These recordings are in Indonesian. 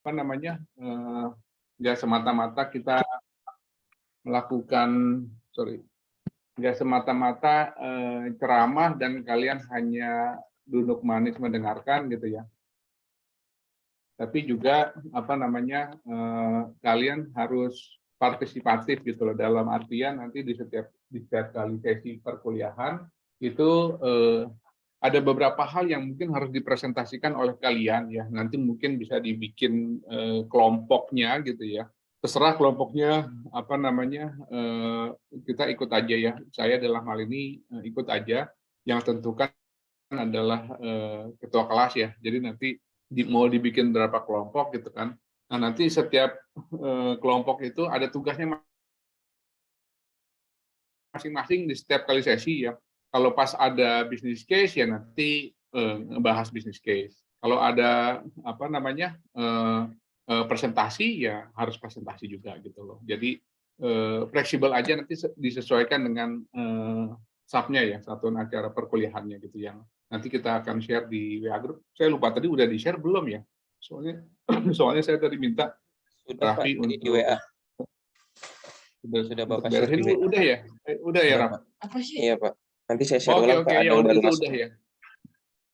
apa namanya, nggak semata-mata kita melakukan sorry, nggak semata-mata, ceramah dan kalian hanya duduk manis mendengarkan gitu ya. Tapi juga apa namanya, kalian harus partisipatif gitu loh, dalam artian nanti di setiap kali sesi perkuliahan itu, ada beberapa hal yang mungkin harus dipresentasikan oleh kalian ya. Nanti mungkin bisa dibikin, kelompoknya gitu ya. Terserah kelompoknya apa namanya, kita ikut aja ya. Saya dalam hal ini, ikut aja, yang tentukan adalah, ketua kelas ya. Jadi nanti mau dibikin berapa kelompok gitu kan. Nah nanti setiap, kelompok itu ada tugasnya masing-masing di setiap kali sesi ya. Kalau pas ada business case ya nanti, ngebahas business case. Kalau ada apa namanya, presentasi ya harus presentasi juga gitu loh. Jadi, fleksibel aja, nanti disesuaikan dengan, sub-nya ya, satuan acara perkuliahannya gitu, yang nanti kita akan share di WA group. Saya lupa tadi udah di-share belum ya? Soalnya soalnya saya tadi minta Sudah Pak, Raffi tadi di untuk WA. Sudah untuk Bapak share beresin di WA. udah ya? Udah ya, Sudah Raf? Pak. Iya Pak. Nanti saya share Oke ulang oke, Pak, ada ya yang udah baru itu masuk. udah ya.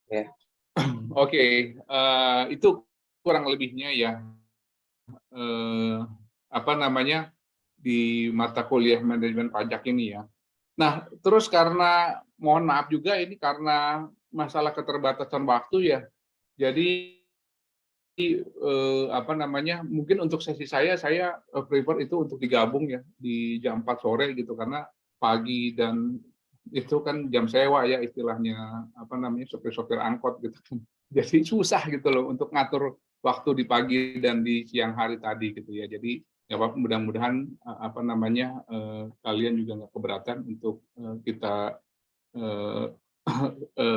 Ya. Oke, itu kurang lebihnya ya, eee, apa namanya, di mata kuliah manajemen pajak ini ya. Nah, terus karena mohon maaf juga ini karena masalah keterbatasan waktu ya, jadi, apa namanya, mungkin untuk sesi saya, prefer itu untuk digabung ya, di jam 4 sore gitu, karena pagi dan itu kan jam sewa ya istilahnya, apa namanya, sopir-sopir angkot gitu kan. Jadi susah gitu loh untuk ngatur waktu di pagi dan di siang hari tadi gitu ya. Jadi ya apa, mudah-mudahan, apa namanya, kalian juga nggak keberatan untuk, kita, eee,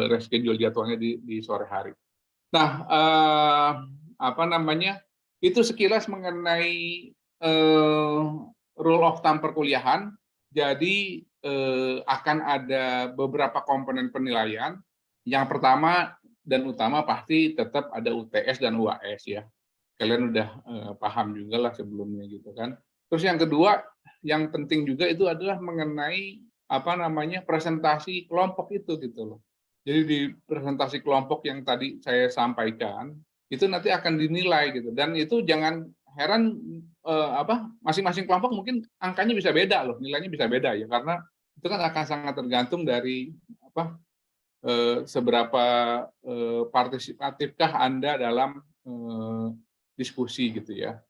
reschedule jadwalnya di sore hari. Nah, apa namanya, itu sekilas mengenai, rule of thumb perkuliahan. Jadi, akan ada beberapa komponen penilaian. Yang pertama dan utama pasti tetap ada UTS dan UAS ya. Kalian udah, paham jugalah sebelumnya gitu kan. Terus yang kedua, yang penting juga itu adalah mengenai, apa namanya, presentasi kelompok itu gitu loh. Jadi di presentasi kelompok yang tadi saya sampaikan, itu nanti akan dinilai gitu, dan itu jangan heran, apa, masing-masing kelompok mungkin angkanya bisa beda loh, nilainya bisa beda ya, karena itu kan akan sangat tergantung dari apa, seberapa, partisipatifkah Anda dalam, diskusi gitu ya.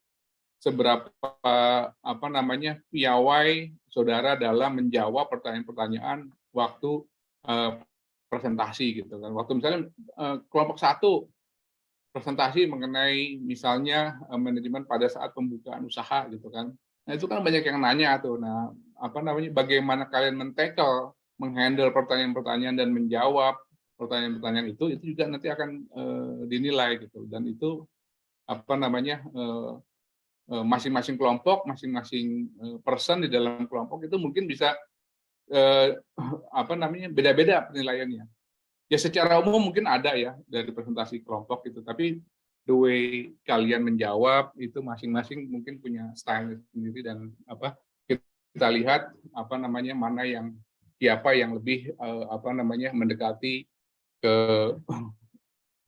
Seberapa, apa namanya, piawai saudara dalam menjawab pertanyaan-pertanyaan waktu, eee, presentasi gitu kan. Waktu misalnya, kelompok satu presentasi mengenai misalnya, manajemen pada saat pembukaan usaha gitu kan. Nah itu kan banyak yang nanya tuh. Nah, apa namanya, bagaimana kalian meng-handle pertanyaan-pertanyaan dan menjawab pertanyaan-pertanyaan itu juga nanti akan, dinilai gitu, dan itu apa namanya, masing-masing kelompok, masing-masing, person di dalam kelompok itu mungkin bisa, eee, apa namanya, beda-beda penilaiannya. Ya secara umum mungkin ada ya dari presentasi kelompok gitu, tapi the way kalian menjawab itu masing-masing mungkin punya style sendiri, dan apa, kita lihat apa namanya, mana yang siapa yang lebih, apa namanya, mendekati ke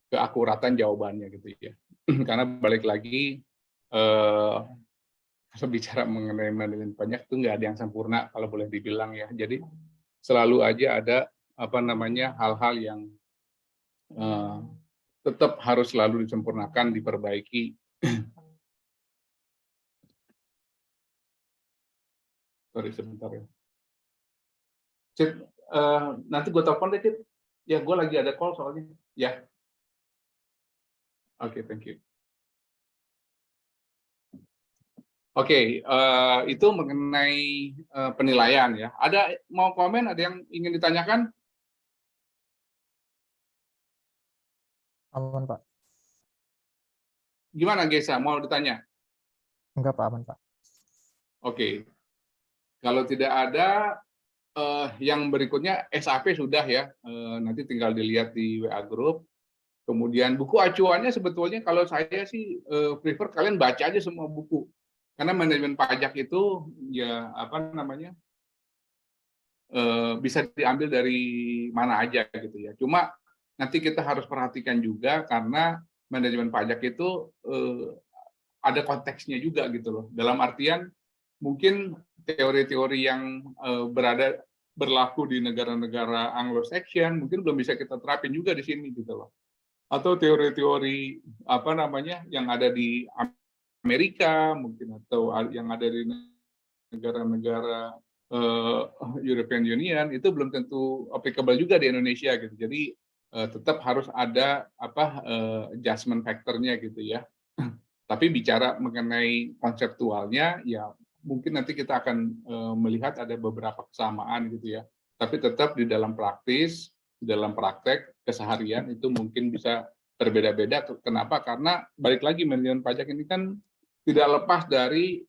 keakuratan jawabannya gitu ya. Karena balik lagi, eee bicara mengenai manajemen pajak itu nggak ada yang sempurna kalau boleh dibilang ya. Jadi selalu aja ada apa namanya, hal-hal yang, eee, tetap harus selalu disempurnakan, diperbaiki. Sorry sebentar ya. Cit, nanti gue telepon deh, Cit. Ya gue lagi ada call soalnya. Ya, oke, thank you. Oke, itu mengenai, penilaian ya. Ada mau komen, ada yang ingin ditanyakan? Aman, Pak. Gimana Gesa, mau ditanya? Enggak, Pak, aman, Pak. Oke, kalau tidak ada, yang berikutnya SAP sudah ya, nanti tinggal dilihat di WA group. Kemudian buku acuannya sebetulnya kalau saya sih prefer kalian baca aja semua buku. Karena manajemen pajak itu ya apa namanya bisa diambil dari mana aja gitu ya. Cuma nanti kita harus perhatikan juga karena manajemen pajak itu ada konteksnya juga gitu loh. Dalam artian mungkin teori-teori yang berlaku di negara-negara Anglo-Saxon mungkin belum bisa kita terapin juga di sini gitu loh. Atau teori-teori apa namanya yang ada di Amerika mungkin atau yang ada di negara-negara European Union itu belum tentu applicable juga di Indonesia gitu. Jadi tetap harus ada adjustment factor-nya gitu ya. Tapi bicara mengenai konseptualnya ya mungkin nanti kita akan melihat ada beberapa kesamaan gitu ya. Tapi tetap di dalam praktis, di dalam praktek keseharian itu mungkin bisa berbeda-beda. Kenapa? Karena balik lagi manajemen pajak ini kan tidak lepas dari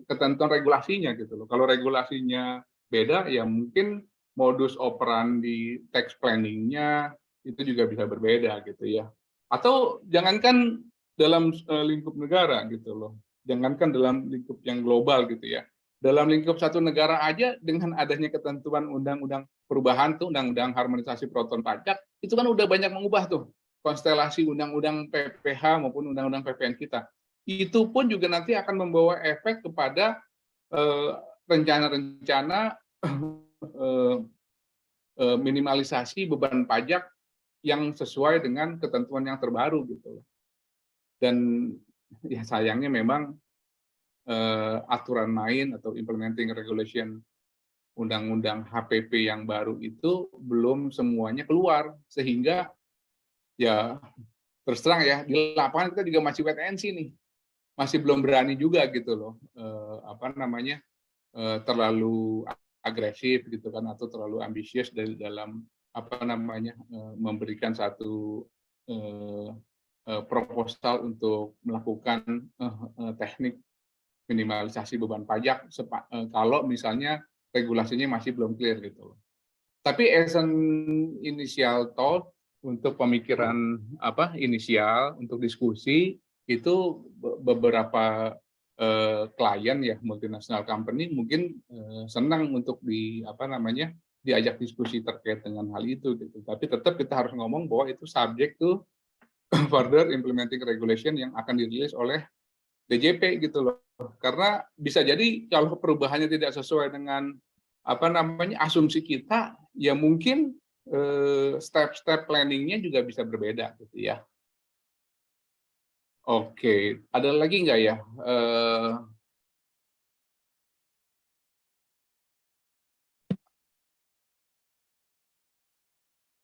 ketentuan regulasinya gitu loh. Kalau regulasinya beda ya mungkin modus operandi tax planning-nya itu juga bisa berbeda gitu ya. Atau jangankan dalam lingkup negara gitu loh. Jangankan dalam lingkup yang global gitu ya. Dalam lingkup satu negara aja dengan adanya ketentuan undang-undang perubahan tuh undang-undang harmonisasi peraturan pajak itu kan udah banyak mengubah tuh konstelasi undang-undang PPH maupun undang-undang PPN kita. Itu pun juga nanti akan membawa efek kepada rencana-rencana minimalisasi beban pajak yang sesuai dengan ketentuan yang terbaru gitu. Dan ya sayangnya memang aturan main atau implementing regulation undang-undang HPP yang baru itu belum semuanya keluar sehingga ya terus terang ya di lapangan kita juga masih wait and see nih, masih belum berani juga gitu loh terlalu agresif gitu kan atau terlalu ambisius dari dalam memberikan satu proposal untuk melakukan teknik minimalisasi beban pajak kalau misalnya regulasinya masih belum clear gitu. Tapi as an initial thought untuk pemikiran inisial untuk diskusi itu beberapa klien ya multinational company mungkin senang untuk diajak diskusi terkait dengan hal itu gitu. Tapi tetap kita harus ngomong bahwa itu subject to further implementing regulation yang akan dirilis oleh DJP gitu loh. Karena bisa jadi kalau perubahannya tidak sesuai dengan asumsi kita, ya mungkin step-step planningnya juga bisa berbeda gitu ya. Oke, ada lagi nggak ya?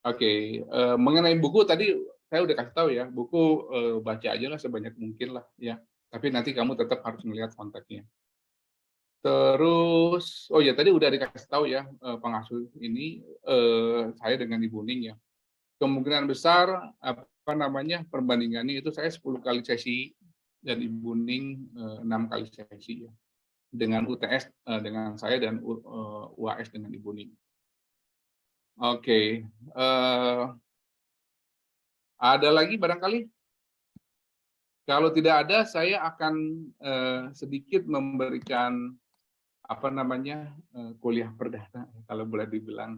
Oke, mengenai buku tadi saya udah kasih tahu ya, buku baca aja lah sebanyak mungkin lah ya. Tapi nanti kamu tetap harus melihat konteksnya. Terus, oh ya tadi udah dikasih tahu ya pengasuh ini saya dengan Ibu Ning ya. Kemungkinan besar perbandingannya itu saya 10 kali sesi dan Ibu Ning 6 kali sesi ya. Dengan UTS dengan saya dan UAS dengan Ibu Ning. Oke, ada lagi barangkali? Kalau tidak ada, saya akan sedikit memberikan kuliah perdana, kalau boleh dibilang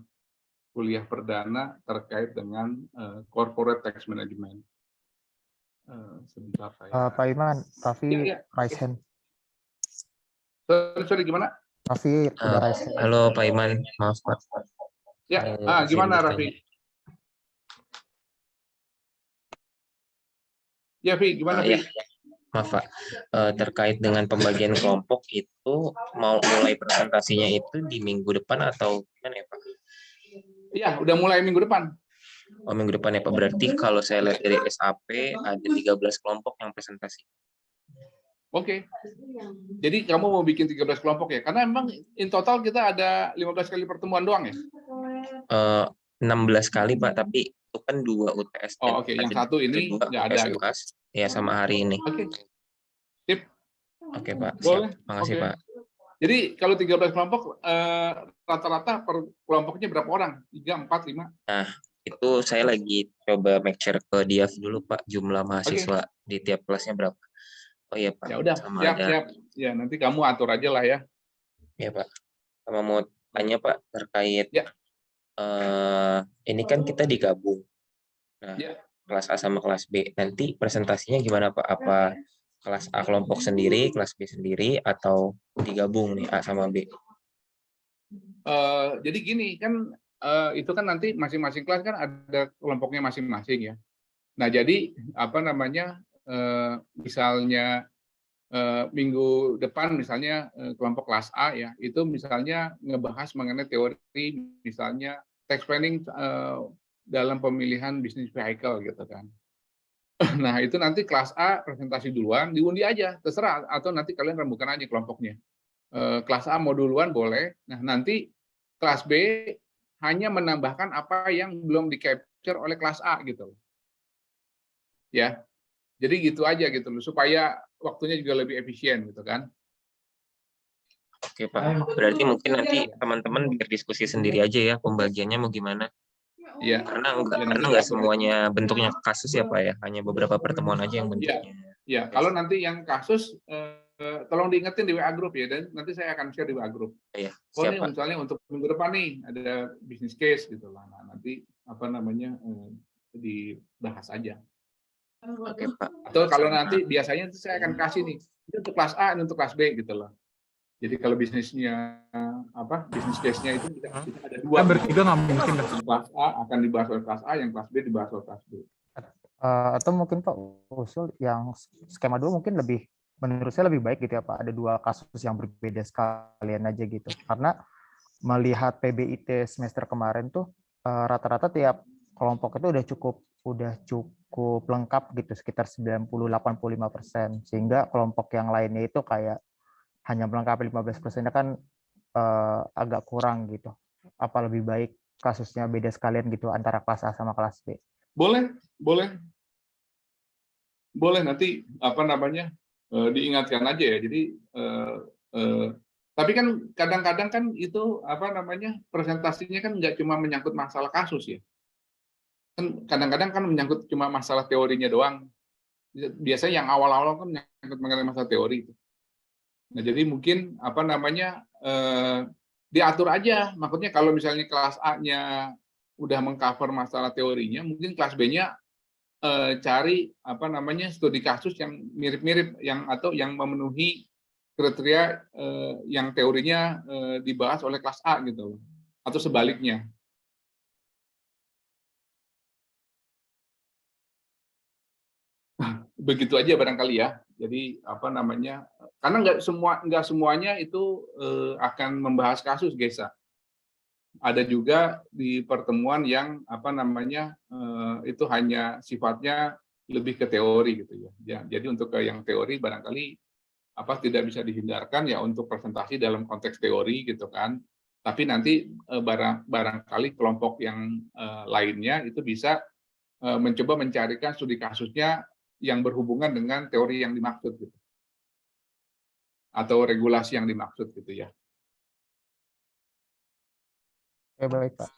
kuliah perdana terkait dengan corporate tax management. Sebentar saya. Pak Iman, Raffi raise hand. Sorry, gimana? Raffi udah raise hand. Halo Pak Iman, maaf Pak. Ya, gimana Raffi? Ya, Vi, gimana Vi? Ya. Maaf Pak, terkait dengan pembagian kelompok itu mau mulai presentasinya itu di minggu depan atau gimana ya Pak? Iya, udah mulai minggu depan. Oh, minggu depan ya Pak, berarti kalau saya lihat dari SAP ada 13 kelompok yang presentasi. Oke. Jadi kamu mau bikin 13 kelompok ya? Karena memang in total kita ada 15 kali pertemuan doang ya? 16 kali Pak, tapi itu kan 2 UTS. Oh oke, yang satu ini nggak ada. UTS, ya sama hari ini. Oke. Sip. Oke Pak, boleh. Siap. Makasih Oke. Pak. Jadi kalau 13 kelompok, rata-rata per kelompoknya berapa orang? 3, 4, 5? Nah, Itu saya lagi coba make share ke Diaf dulu Pak, jumlah Oke, mahasiswa di tiap kelasnya berapa. Oh iya Pak, ya udah, sama siap, ada siap. Ya, nanti kamu atur aja lah ya. ya Pak. Sama mau tanya Pak terkait Ya, ini kan kita digabung. Nah, ya. kelas A sama kelas B. Nanti presentasinya gimana Pak? Apa kelas A kelompok sendiri, kelas B sendiri, atau digabung nih A sama B? Jadi gini kan, itu kan nanti masing-masing kelas kan ada kelompoknya masing-masing ya. Nah, jadi apa namanya, misalnya minggu depan misalnya kelompok kelas A ya, itu misalnya ngebahas mengenai teori misalnya tax planning dalam pemilihan bisnis vehicle gitu kan. Nah, itu nanti kelas A presentasi duluan, diundi aja, terserah, atau nanti kalian rembukan aja kelompoknya. Kelas A mau duluan boleh. Nah, nanti kelas B hanya menambahkan apa yang belum di-capture oleh kelas A gitu loh. Ya. Jadi gitu aja gitu loh, supaya waktunya juga lebih efisien gitu kan. Oke Pak, berarti mungkin nanti teman-teman biar diskusi sendiri aja ya pembagiannya mau gimana. Iya. Karena Ya, nanti enggak diatur aja. semuanya bentuknya kasus ya Pak ya, hanya beberapa pertemuan aja yang bentuknya. Ya, kalau nanti yang kasus tolong diingetin di WA group ya, dan nanti saya akan share di WA group. Iya, Oh, siap ini Pak. misalnya untuk minggu depan nih ada business case gitu lah. Nah, nanti apa namanya dibahas aja. Oke Pak. Atau kalau nanti biasanya saya akan kasih nih, ini untuk kelas A, ini untuk kelas B gitu loh. Jadi kalau bisnisnya bisnis case-nya itu kita ada dua. Bertiga nggak mungkin. Yang kelas A akan dibahas oleh kelas A, yang kelas B dibahas oleh kelas B. Atau mungkin Pak usul yang skema 2 mungkin lebih, menurut saya lebih baik gitu ya Pak, ada 2 kasus yang berbeda sekalian aja gitu. Karena melihat PBIT semester kemarin tuh rata-rata tiap kelompok itu udah cukup lengkap gitu, sekitar 90-85%, sehingga kelompok yang lainnya itu kayak hanya melengkapi 15%-nya kan agak kurang gitu. Apa lebih baik kasusnya beda sekalian gitu antara kelas A sama kelas B? Boleh nanti apa namanya diingatkan aja ya. Jadi tapi kan kadang-kadang kan itu apa namanya presentasinya kan nggak cuma menyangkut masalah kasus ya. Kan kadang-kadang kan menyangkut cuma masalah teorinya doang. Biasanya yang awal-awal kan menyangkut mengenai masalah teori itu. Nah, jadi mungkin apa namanya diatur aja. Maksudnya kalau misalnya kelas A-nya udah mengcover masalah teorinya, mungkin kelas B-nya cari apa namanya studi kasus yang mirip-mirip atau yang memenuhi kriteria yang teorinya dibahas oleh kelas A gitu, atau sebaliknya. Begitu aja barangkali ya. Jadi apa namanya? Karena nggak semuanya itu akan membahas kasus, Gesa. Ada juga di pertemuan yang apa namanya itu hanya sifatnya lebih ke teori gitu ya. Jadi untuk yang teori barangkali tidak bisa dihindarkan ya untuk presentasi dalam konteks teori gitu kan. Tapi nanti barangkali kelompok yang lainnya itu bisa mencoba mencarikan studi kasusnya yang berhubungan dengan teori yang dimaksud gitu. Atau regulasi yang dimaksud gitu ya. Oke, baik Pak.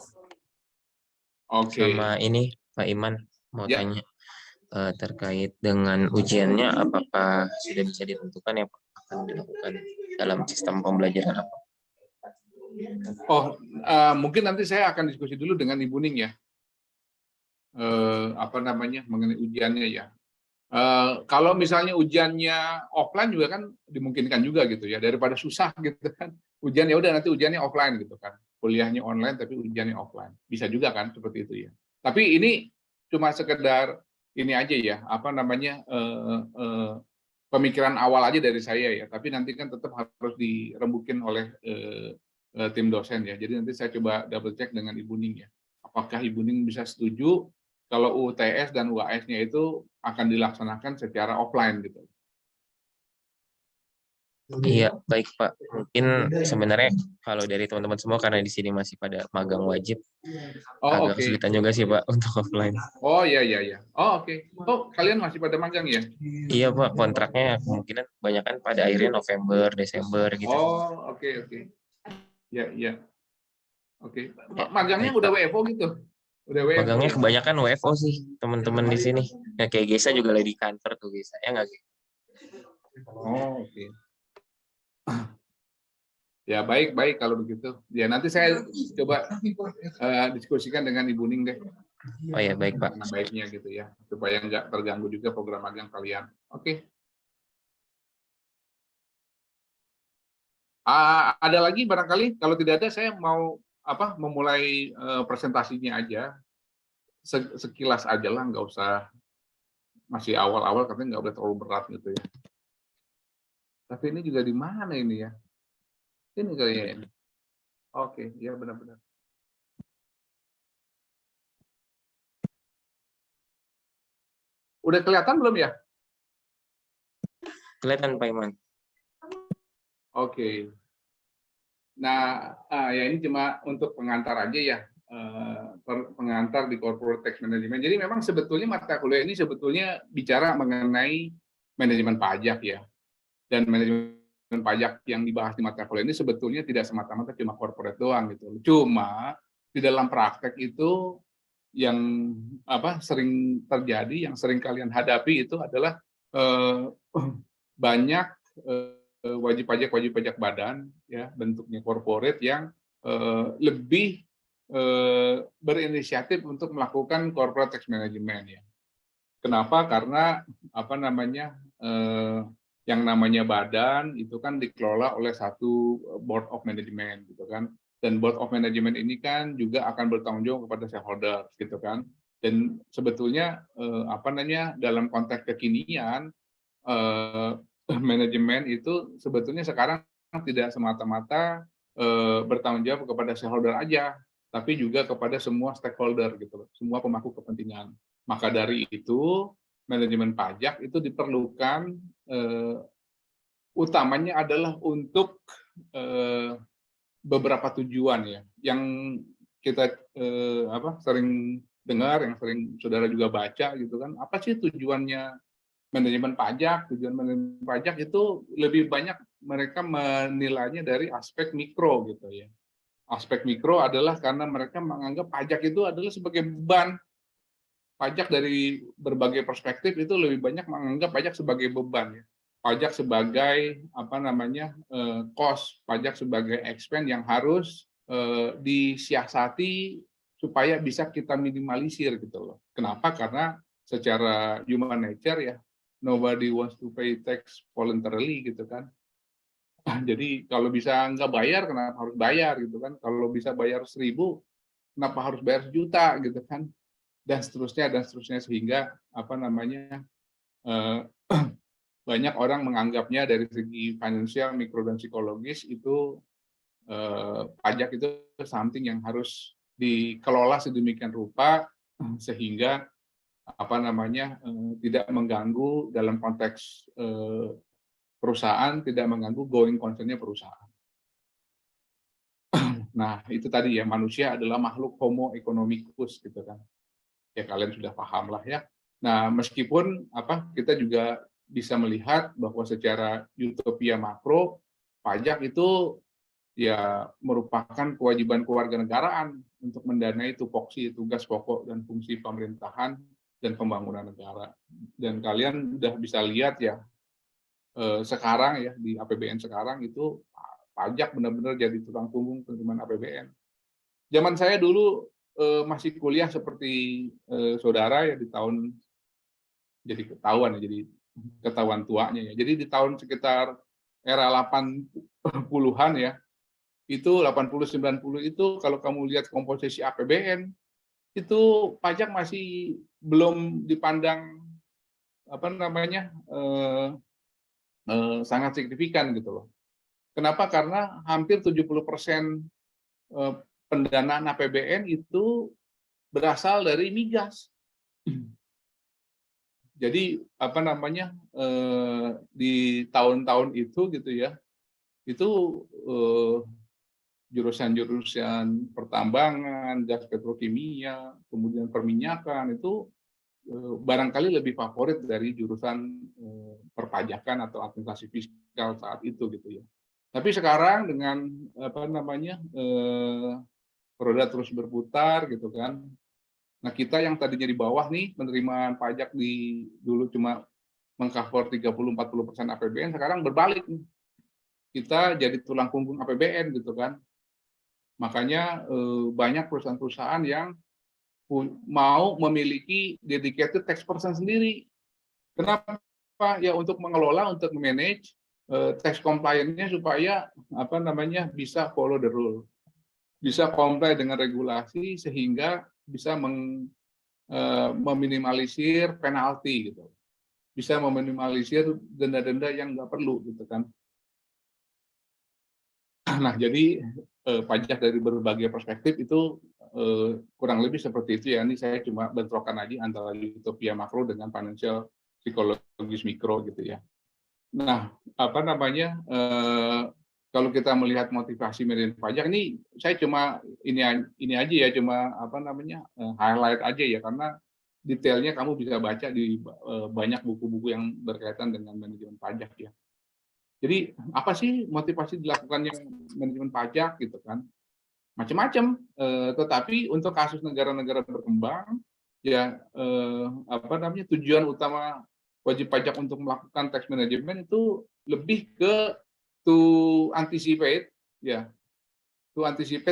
Oke. Sama ini Pak Iman mau Ya. tanya terkait dengan ujiannya, apakah sudah bisa ditentukan ya Pak akan dilakukan dalam sistem pembelajaran apa? Oh, mungkin nanti saya akan diskusi dulu dengan Ibu Ning ya. Apa namanya mengenai ujiannya ya. Kalau misalnya ujiannya offline juga kan dimungkinkan juga gitu ya, daripada susah gitu kan. Ujian ya udah nanti ujiannya offline gitu kan. Kuliahnya online tapi ujiannya offline. Bisa juga kan seperti itu ya. Tapi ini cuma sekedar ini aja ya, apa namanya pemikiran awal aja dari saya ya. Tapi nanti kan tetap harus dirembukin oleh tim dosen ya. Jadi nanti saya coba double check dengan Ibu Ning ya. Apakah Ibu Ning bisa setuju kalau UTS dan UAS-nya itu akan dilaksanakan secara offline gitu. Iya, baik Pak. Mungkin sebenarnya kalau dari teman-teman semua karena di sini masih pada magang wajib, agak kesulitan juga sih Pak untuk offline. Oh iya. Oh oke. Oh kalian masih pada magang ya? Iya Pak, kontraknya kemungkinan kebanyakan pada akhirnya November, Desember gitu. Oh oke. Ya. Oke. Magangnya udah WFO gitu? Udah WFO. Magangnya kebanyakan WFO sih teman-teman di sini. Ya kayak Gesa juga lagi di kantor tuh Gesa. Ya nggak Ge? Oh, oke. Ya baik kalau begitu. Ya nanti saya coba diskusikan dengan Ibu Ning deh. Oh ya baik Pak. Gimana baiknya gitu ya, supaya nggak terganggu juga program magang kalian. Oke. Ada lagi barangkali? Kalau tidak ada, saya mau memulai presentasinya aja. Sekilas aja lah, nggak usah masih awal-awal, katanya nggak boleh terlalu berat gitu ya. Tapi ini juga di mana ini ya? Ini kayaknya ini. Oke, ya benar-benar. Udah kelihatan belum ya? Kelihatan Pak Iman. Oke. Nah, ya ini cuma untuk pengantar aja ya, pengantar di corporate tax management. Jadi memang sebetulnya mata kuliah ini sebetulnya bicara mengenai manajemen pajak ya. Dan manajemen pajak yang dibahas di mata kuliah ini sebetulnya tidak semata-mata cuma corporate doang gitu. Cuma di dalam praktek itu yang sering terjadi, yang sering kalian hadapi itu adalah banyak wajib pajak badan ya bentuknya corporate yang lebih berinisiatif untuk melakukan corporate tax management ya. Kenapa? Karena yang namanya badan itu kan dikelola oleh satu board of management gitu kan. Dan board of management ini kan juga akan bertanggung jawab kepada shareholder gitu kan. Dan sebetulnya dalam konteks kekinian manajemen itu sebetulnya sekarang tidak semata-mata bertanggung jawab kepada shareholder aja, tapi juga kepada semua stakeholder gitu, semua pemangku kepentingan. Maka dari itu manajemen pajak itu diperlukan utamanya adalah untuk beberapa tujuan ya, yang kita sering dengar, yang sering saudara juga baca gitu kan. Apa sih tujuannya manajemen pajak? Tujuan manajemen pajak itu lebih banyak mereka menilainya dari aspek mikro gitu ya. Aspek mikro adalah karena mereka menganggap pajak itu adalah sebagai beban. Pajak dari berbagai perspektif itu lebih banyak menganggap pajak sebagai beban ya. Pajak sebagai cost, pajak sebagai expense yang harus disiasati supaya bisa kita minimalisir gitu loh. Kenapa? Karena secara human nature ya, nobody wants to pay tax voluntarily gitu kan. Jadi kalau bisa nggak bayar, kenapa harus bayar gitu kan? Kalau bisa bayar 1.000, kenapa harus bayar 1.000.000 gitu kan? Dan seterusnya sehingga banyak orang menganggapnya dari segi finansial, mikro dan psikologis itu pajak itu something yang harus dikelola sedemikian rupa sehingga tidak mengganggu dalam konteks perusahaan, tidak mengganggu going concern-nya perusahaan. Nah, itu tadi ya, manusia adalah makhluk homo economicus gitu kan. Ya kalian sudah paham lah ya. Nah, meskipun kita juga bisa melihat bahwa secara utopia makro, pajak itu ya merupakan kewajiban kewarganegaraan untuk mendanai tupoksi, tugas pokok dan fungsi pemerintahan dan pembangunan negara. Dan kalian sudah bisa lihat ya, sekarang ya di APBN sekarang itu pajak benar-benar jadi tulang punggung penerimaan APBN. Zaman saya dulu masih kuliah seperti saudara ya di tahun jadi ketahuan tuanya ya. Jadi di tahun sekitar era 80-an ya, itu 80-90 itu kalau kamu lihat komposisi APBN itu pajak masih belum dipandang sangat signifikan gitu loh. Kenapa? Karena hampir 70% pendanaan APBN itu berasal dari migas. Jadi di tahun-tahun itu gitu ya, itu jurusan-jurusan pertambangan, gas petrokimia, kemudian perminyakan itu barangkali lebih favorit dari jurusan perpajakan atau administrasi fiskal saat itu gitu ya. Tapi sekarang dengan roda terus berputar gitu kan, Nah, kita yang tadinya di bawah nih, penerimaan pajak dulu cuma mengcover 30-40% APBN, sekarang berbalik nih. Kita jadi tulang punggung APBN gitu kan. Makanya banyak perusahaan-perusahaan yang mau memiliki dedicated tax person sendiri. Kenapa? Ya untuk mengelola, untuk manage tax compliance-nya supaya bisa follow the rule, bisa comply dengan regulasi sehingga bisa meminimalisir penalti gitu, bisa meminimalisir denda-denda yang nggak perlu gitu kan. Nah, jadi pajak dari berbagai perspektif itu kurang lebih seperti itu ya. Ini saya cuma bentrokan aja antara utopia makro dengan financial psikologis mikro gitu ya. Nah, kalau kita melihat motivasi manajemen pajak ini, saya cuma ini aja ya, cuma highlight aja ya, karena detailnya kamu bisa baca di banyak buku-buku yang berkaitan dengan manajemen pajak ya. Jadi apa sih motivasi dilakukannya manajemen pajak gitu kan? Macam-macam. Tetapi untuk kasus negara-negara berkembang, ya tujuan utama wajib pajak untuk melakukan tax management itu lebih ke to anticipate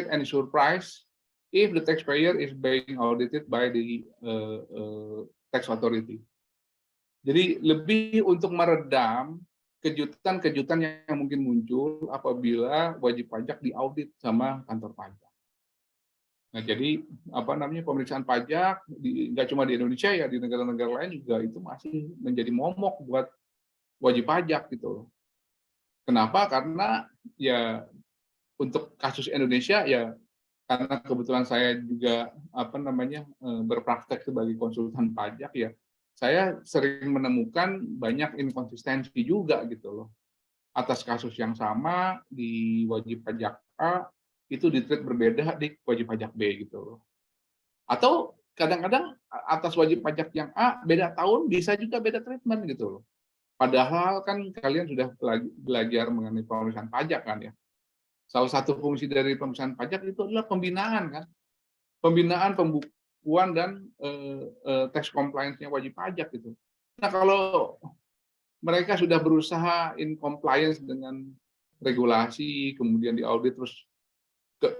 any surprise if the taxpayer is being audited by the tax authority. Jadi lebih untuk meredam kejutan-kejutan yang mungkin muncul apabila wajib pajak diaudit sama kantor pajak. Nah, jadi pemeriksaan pajak nggak cuma di Indonesia ya, di negara-negara lain juga itu masih menjadi momok buat wajib pajak gitu. Kenapa? Karena ya untuk kasus Indonesia ya, karena kebetulan saya juga berpraktek sebagai konsultan pajak ya, saya sering menemukan banyak inkonsistensi juga gitu loh. Atas kasus yang sama di wajib pajak A itu di-treat berbeda di wajib pajak B gitu loh. Atau kadang-kadang atas wajib pajak yang A beda tahun bisa juga beda treatment gitu loh. Padahal kan kalian sudah belajar mengenai pemeriksaan pajak kan ya. Salah satu fungsi dari pemeriksaan pajak itu adalah pembinaan kan. Pembinaan, pembukuan dan tax compliance-nya wajib pajak gitu. Nah, kalau mereka sudah berusaha in compliance dengan regulasi, kemudian diaudit terus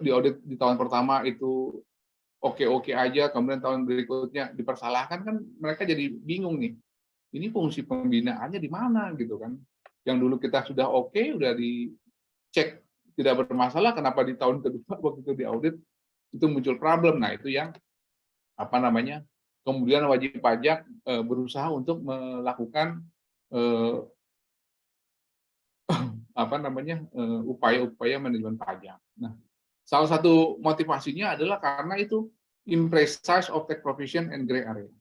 diaudit di tahun pertama itu oke-oke aja, kemudian tahun berikutnya dipersalahkan, kan mereka jadi bingung nih. Ini fungsi pembinaannya di mana gitu kan? Yang dulu kita sudah oke, udah dicek tidak bermasalah, kenapa di tahun kedua waktu itu diaudit itu muncul problem? Nah, itu yang kemudian wajib pajak berusaha untuk melakukan upaya-upaya manajemen pajak. Nah, salah satu motivasinya adalah karena itu imprecise of tax provision and gray area.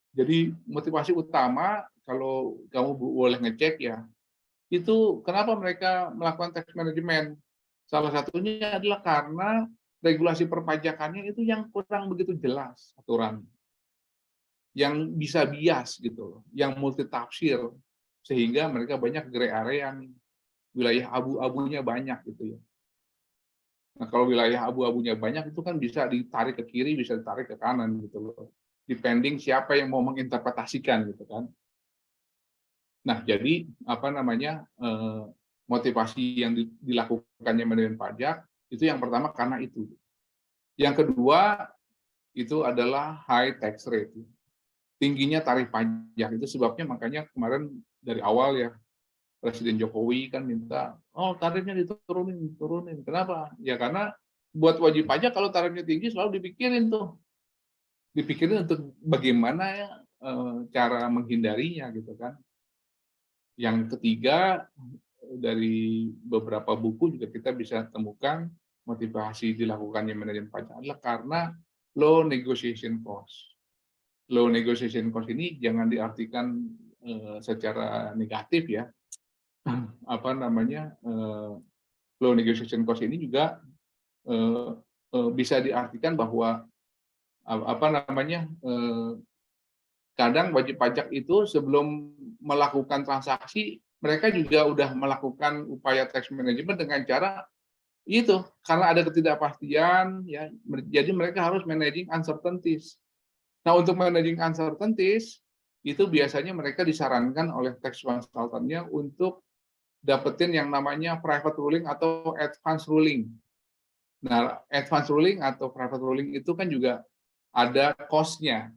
Jadi motivasi utama kalau kamu boleh ngecek ya, itu kenapa mereka melakukan tax management? Salah satunya adalah karena regulasi perpajakannya itu yang kurang begitu jelas aturan, yang bisa bias gitu, yang multitafsir, sehingga mereka banyak gray area, wilayah abu-abunya banyak gitu ya. Nah, kalau wilayah abu-abunya banyak itu kan bisa ditarik ke kiri, bisa ditarik ke kanan gitu loh. Depending siapa yang mau menginterpretasikan gitu kan. Nah, jadi motivasi yang dilakukannya manajemen pajak itu yang pertama karena itu. Yang kedua itu adalah high tax rate. Tingginya tarif pajak itu sebabnya makanya kemarin dari awal ya Presiden Jokowi kan minta, tarifnya diturunin. Kenapa? Ya karena buat wajib pajak kalau tarifnya tinggi selalu dipikirin untuk bagaimana ya cara menghindarinya gitu kan. Yang ketiga, dari beberapa buku juga kita bisa temukan motivasi dilakukannya manajemen pajak adalah karena low negotiation cost. Low negotiation cost ini jangan diartikan secara negatif ya. Low negotiation cost ini juga bisa diartikan bahwa kadang wajib pajak itu sebelum melakukan transaksi mereka juga udah melakukan upaya tax management dengan cara Itu karena ada ketidakpastian, ya. Jadi mereka harus managing uncertainties. Nah, untuk managing uncertainties itu biasanya mereka disarankan oleh tax consultant-nya untuk dapetin yang namanya private ruling atau advance ruling. Nah, advance ruling atau private ruling itu kan juga ada cost-nya.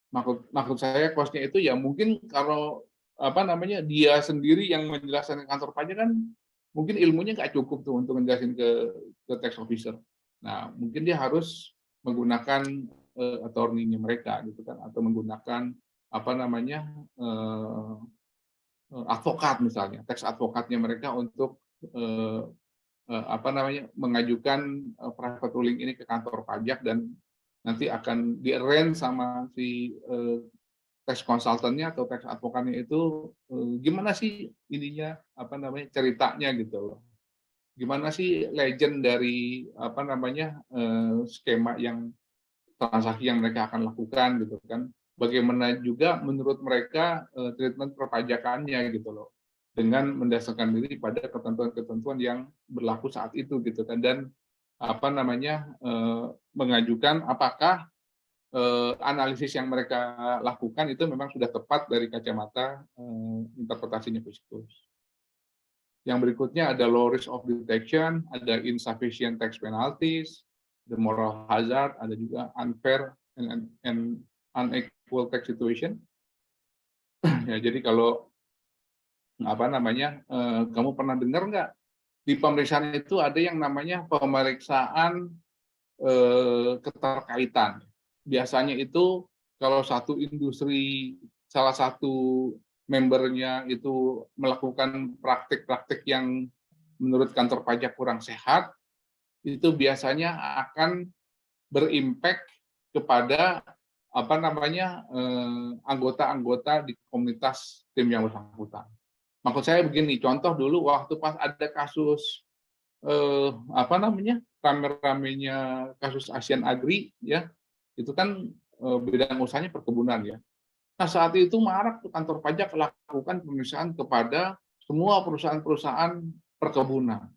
Maksud saya cost-nya itu ya mungkin kalau dia sendiri yang menjelaskan ke kantor pajak kan mungkin ilmunya nggak cukup tuh untuk menjelaskan ke tax officer. Nah, mungkin dia harus menggunakan attorney-nya mereka gitu kan, atau menggunakan advokat misalnya, tax advokatnya mereka untuk mengajukan private ruling ini ke kantor pajak, dan nanti akan di-arrange sama si tax consultant-nya atau tax advokatnya itu gimana sih ininya ceritanya gitu loh. Gimana sih legend dari skema yang transaksi yang mereka akan lakukan gitu kan. Bagaimana juga menurut mereka treatment perpajakannya gitu loh. Dengan mendasarkan diri pada ketentuan-ketentuan yang berlaku saat itu gitu kan, dan mengajukan apakah analisis yang mereka lakukan itu memang sudah tepat dari kacamata interpretasinya fiskus. Yang berikutnya ada low risk of detection, ada insufficient tax penalties, the moral hazard, ada juga unfair and unequal tax situation. Ya, jadi kalau kamu pernah dengar nggak di pemeriksaan itu ada yang namanya pemeriksaan keterkaitan. Biasanya itu kalau satu industri, salah satu membernya itu melakukan praktik-praktik yang menurut kantor pajak kurang sehat, itu biasanya akan berimpact kepada anggota-anggota di komunitas tim yang bersangkutan. Maksud saya begini, contoh dulu waktu pas ada kasus rame-ramenya kasus Asian Agri, ya, itu kan bidang usahanya perkebunan, ya. Nah, saat itu marak tuh kantor pajak lakukan pemeriksaan kepada semua perusahaan-perusahaan perkebunan.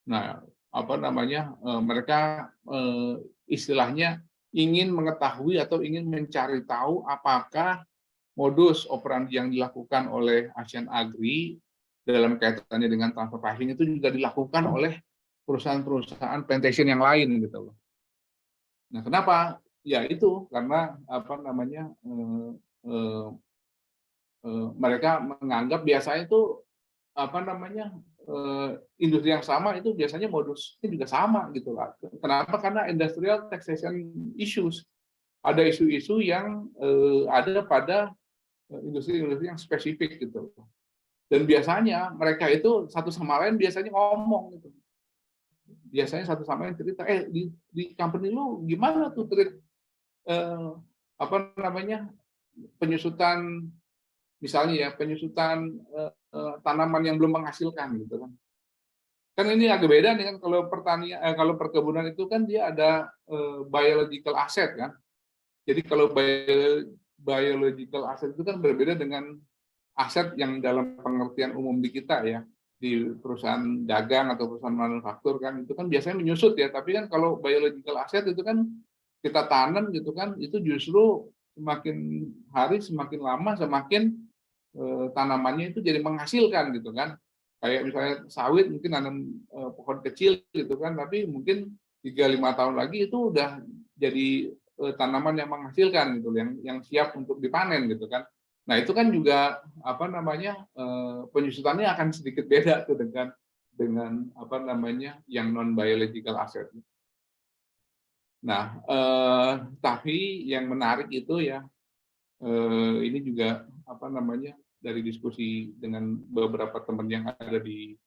Nah, mereka istilahnya ingin mengetahui atau ingin mencari tahu apakah modus operandi yang dilakukan oleh Asian Agri dalam kaitannya dengan transfer pricing itu juga dilakukan oleh perusahaan-perusahaan plantation yang lain gitu loh. Nah, kenapa? Ya itu karena mereka menganggap biasanya itu industri yang sama itu biasanya modusnya juga sama gitu lah. Kenapa? Karena industrial taxation issues. Ada isu-isu yang ada pada industri-industri yang spesifik gitu. Dan biasanya mereka itu satu sama lain biasanya ngomong gitu. Biasanya satu sama lain cerita, di company lu gimana tuh treat penyusutan, misalnya ya, penyusutan tanaman yang belum menghasilkan gitu kan. Kan ini agak beda dengan kalau pertanian, kalau perkebunan itu kan dia ada biological asset kan. Jadi kalau biological asset itu kan berbeda dengan aset yang dalam pengertian umum di kita ya, di perusahaan dagang atau perusahaan manufaktur kan, itu kan biasanya menyusut ya, tapi kan kalau biological asset itu kan kita tanam gitu kan, itu justru semakin hari semakin lama semakin tanamannya itu jadi menghasilkan gitu kan. Kayak misalnya sawit mungkin nanam pohon kecil gitu kan, tapi mungkin 3-5 tahun lagi itu udah jadi tanaman yang menghasilkan gitu, yang siap untuk dipanen gitu kan. Nah, itu kan juga penyusutannya akan sedikit beda tuh dengan yang non biological asset. Nah, tapi yang menarik itu ya, ini juga dari diskusi dengan beberapa teman yang ada di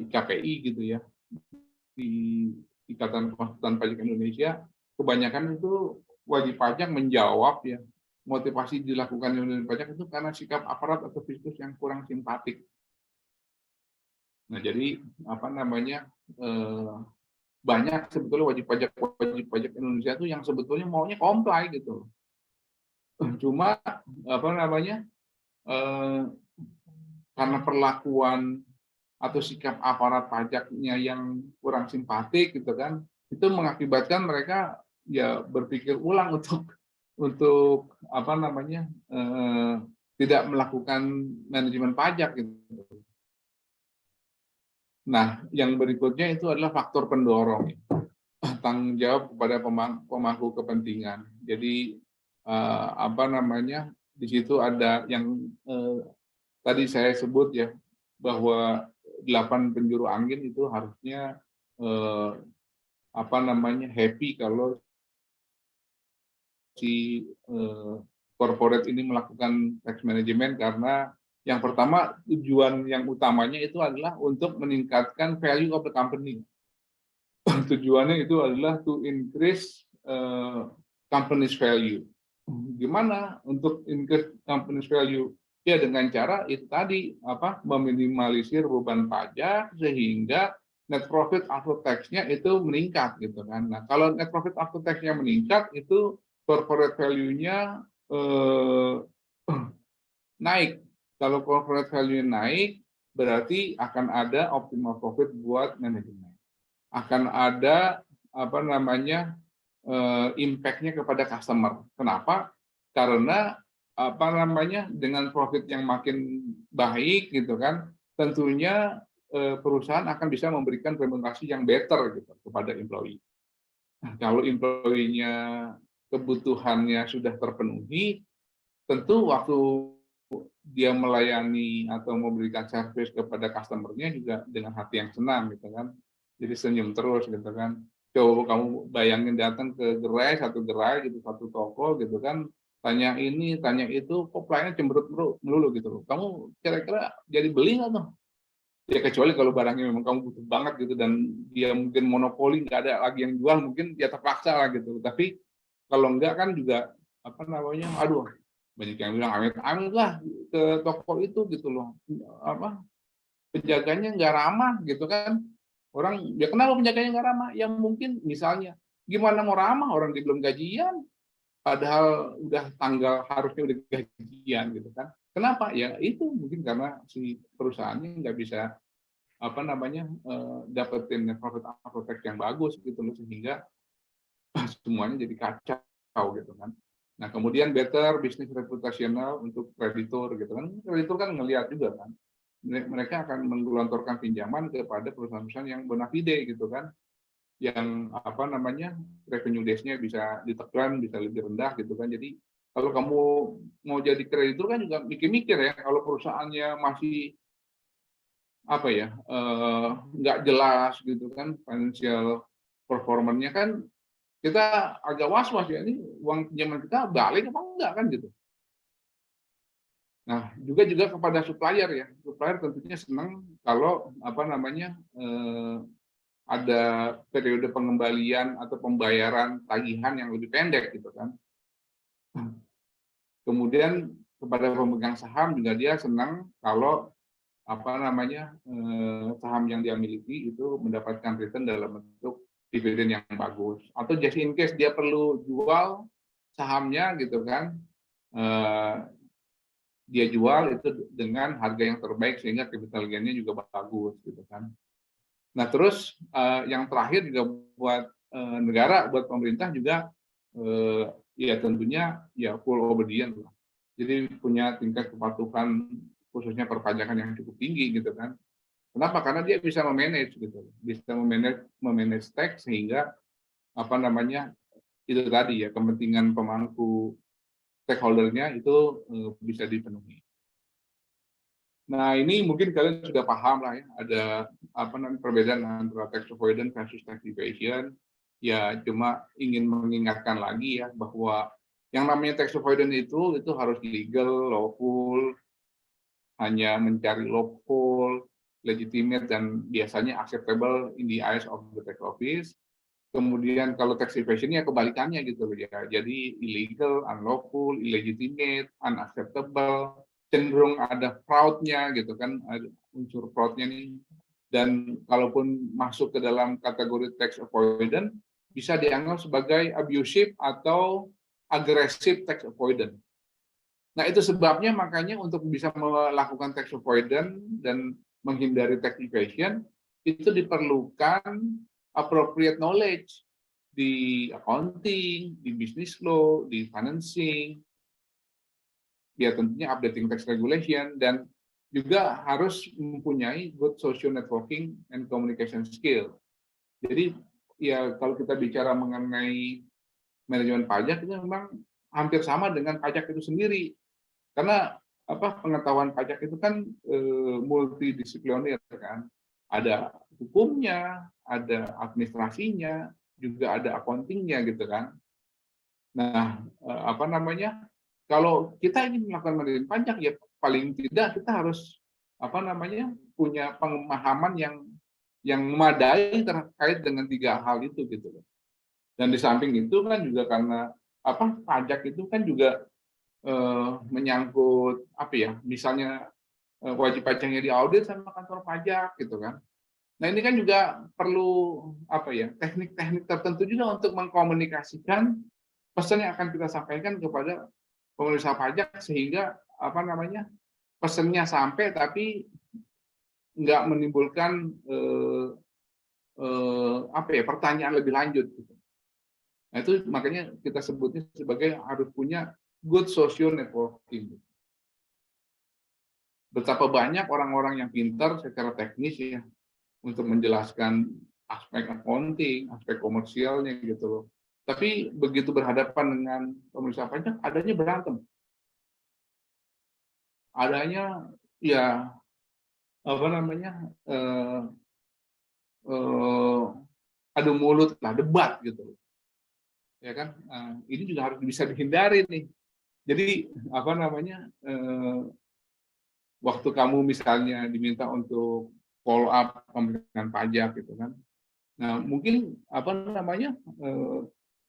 IKPI gitu ya, di Ikatan Konsultan Pajak Indonesia, kebanyakan itu wajib pajak menjawab ya, motivasi dilakukan oleh pajak itu karena sikap aparat atau fiskus yang kurang simpatik. Nah, jadi banyak sebetulnya wajib pajak Indonesia itu yang sebetulnya maunya comply gitu. Cuma karena perlakuan atau sikap aparat pajaknya yang kurang simpatik gitu kan, itu mengakibatkan mereka ya berpikir ulang untuk apa namanya tidak melakukan manajemen pajak gitu. Nah, yang berikutnya itu adalah faktor pendorong, tanggung jawab kepada pemangku kepentingan. Jadi apa namanya, di situ ada yang tadi saya sebut ya, bahwa 8 penjuru angin itu harusnya apa namanya happy kalau si corporate ini melakukan tax management, karena yang pertama tujuan yang utamanya itu adalah untuk meningkatkan value of the company. Tujuannya itu adalah to increase company's value. Gimana untuk increase company's value? Ya dengan cara itu tadi meminimalisir beban pajak sehingga net profit after tax-nya itu meningkat gitu kan. Nah, kalau net profit after tax-nya meningkat itu corporate value-nya naik. Kalau corporate value naik berarti akan ada optimal profit buat manajemen. Akan ada apa namanya impact-nya kepada customer. Kenapa? Karena apa namanya dengan profit yang makin baik gitu kan, tentunya perusahaan akan bisa memberikan remunerasi yang better gitu kepada employee. Nah, kalau employee-nya kebutuhannya sudah terpenuhi, tentu waktu dia melayani atau memberikan service kepada customer-nya juga dengan hati yang senang gitu kan. Jadi senyum terus gitu kan. Coba kamu bayangin datang ke satu gerai gitu, satu toko gitu kan, tanya ini, tanya itu, kok pelayannya cemberut melulu gitu loh. Kamu kira-kira jadi beli nggak tuh? Ya kecuali kalau barangnya memang kamu butuh banget gitu dan dia mungkin monopoli, nggak ada lagi yang jual, mungkin ya terpaksa lah gitu. Tapi kalau enggak kan juga apa namanya, aduh banyak yang bilang amit-amit lah ke toko itu gitu loh. Apa penjaganya nggak ramah gitu kan. Orang ya kenapa penjaganya nggak ramah? Yang mungkin misalnya gimana mau ramah orang dia belum gajian, padahal udah tanggal harusnya udah gajian gitu kan. Kenapa? Ya itu mungkin karena si perusahaannya nggak bisa apa namanya dapetin profit after tax yang bagus gitu loh, sehingga semuanya jadi kacau gitu kan. Nah kemudian better business reputational untuk kreditur gitu kan. Kreditur kan ngelihat juga kan, mereka akan menggelontorkan pinjaman kepada perusahaan-perusahaan yang bona fide gitu kan, yang apa namanya revenue days-nya bisa ditekan, bisa lebih rendah gitu kan. Jadi kalau kamu mau jadi kreditur kan juga mikir-mikir ya, kalau perusahaannya masih apa ya nggak jelas gitu kan financial performance-nya kan, kita agak was-was ya, ini uang pinjaman kita balik apa enggak kan gitu. Nah juga kepada supplier ya, supplier tentunya senang kalau apa namanya ada periode pengembalian atau pembayaran tagihan yang lebih pendek gitu kan. Kemudian kepada pemegang saham juga dia senang kalau apa namanya saham yang dia miliki itu mendapatkan return dalam bentuk dividen yang bagus, atau just in case dia perlu jual sahamnya gitu kan, dia jual itu dengan harga yang terbaik sehingga capital gain-nya juga bagus gitu kan. Nah terus yang terakhir juga buat negara, buat pemerintah juga ya tentunya ya full obedience lah. Jadi punya tingkat kepatuhan khususnya perpajakan yang cukup tinggi gitu kan. Kenapa? Karena dia bisa memanage gitu, bisa memanage tax sehingga apa namanya itu tadi ya kepentingan pemangku stakeholder-nya itu bisa dipenuhi. Nah ini mungkin kalian sudah paham lah ya, ada apa namanya perbedaan antara tax avoidance versus tax evasion. Ya cuma ingin mengingatkan lagi ya bahwa yang namanya tax avoidance itu harus legal, lawful, hanya mencari lawful, legitimate dan biasanya acceptable in the eyes of the tax office. Kemudian kalau tax evasion ya kebalikannya gitu ya. Jadi illegal, unlawful, illegitimate, unacceptable, cenderung ada fraud-nya gitu kan, ada unsur fraud-nya nih. Dan kalaupun masuk ke dalam kategori tax avoidance bisa dianggap sebagai abusive atau aggressive tax avoidance. Nah, itu sebabnya makanya untuk bisa melakukan tax avoidance dan menghindari tax evasion, itu diperlukan appropriate knowledge di accounting, di business law, di financing, ya tentunya updating tax regulation, dan juga harus mempunyai good social networking and communication skill. Jadi ya kalau kita bicara mengenai manajemen pajak itu memang hampir sama dengan pajak itu sendiri, karena pengetahuan pajak itu kan multidisipliner kan, ada hukumnya, ada administrasinya, juga ada accountingnya gitu kan. Nah, kalau kita ingin melakukan manajemen pajak, ya paling tidak kita harus punya pemahaman yang memadai terkait dengan 3 hal itu gitu. Dan di samping itu kan juga karena pajak itu kan juga menyangkut misalnya wajib pajaknya diaudit sama kantor pajak gitu kan. Nah, ini kan juga perlu teknik-teknik tertentu juga untuk mengkomunikasikan pesan yang akan kita sampaikan kepada pemeriksa pajak, sehingga pesannya sampai tapi nggak menimbulkan pertanyaan lebih lanjut gitu. Nah, itu makanya kita sebutnya sebagai harus punya good social networking. Betapa banyak orang-orang yang pintar secara teknis ya untuk menjelaskan aspek accounting, aspek komersialnya gitu loh. Tapi begitu berhadapan dengan pemeriksa pajak, adanya berantem. Adanya ya adu mulut lah, debat gitu. Ya kan? Ini juga harus bisa dihindari nih. Jadi waktu kamu misalnya diminta untuk follow up pemeriksaan pajak gitu kan. Nah, mungkin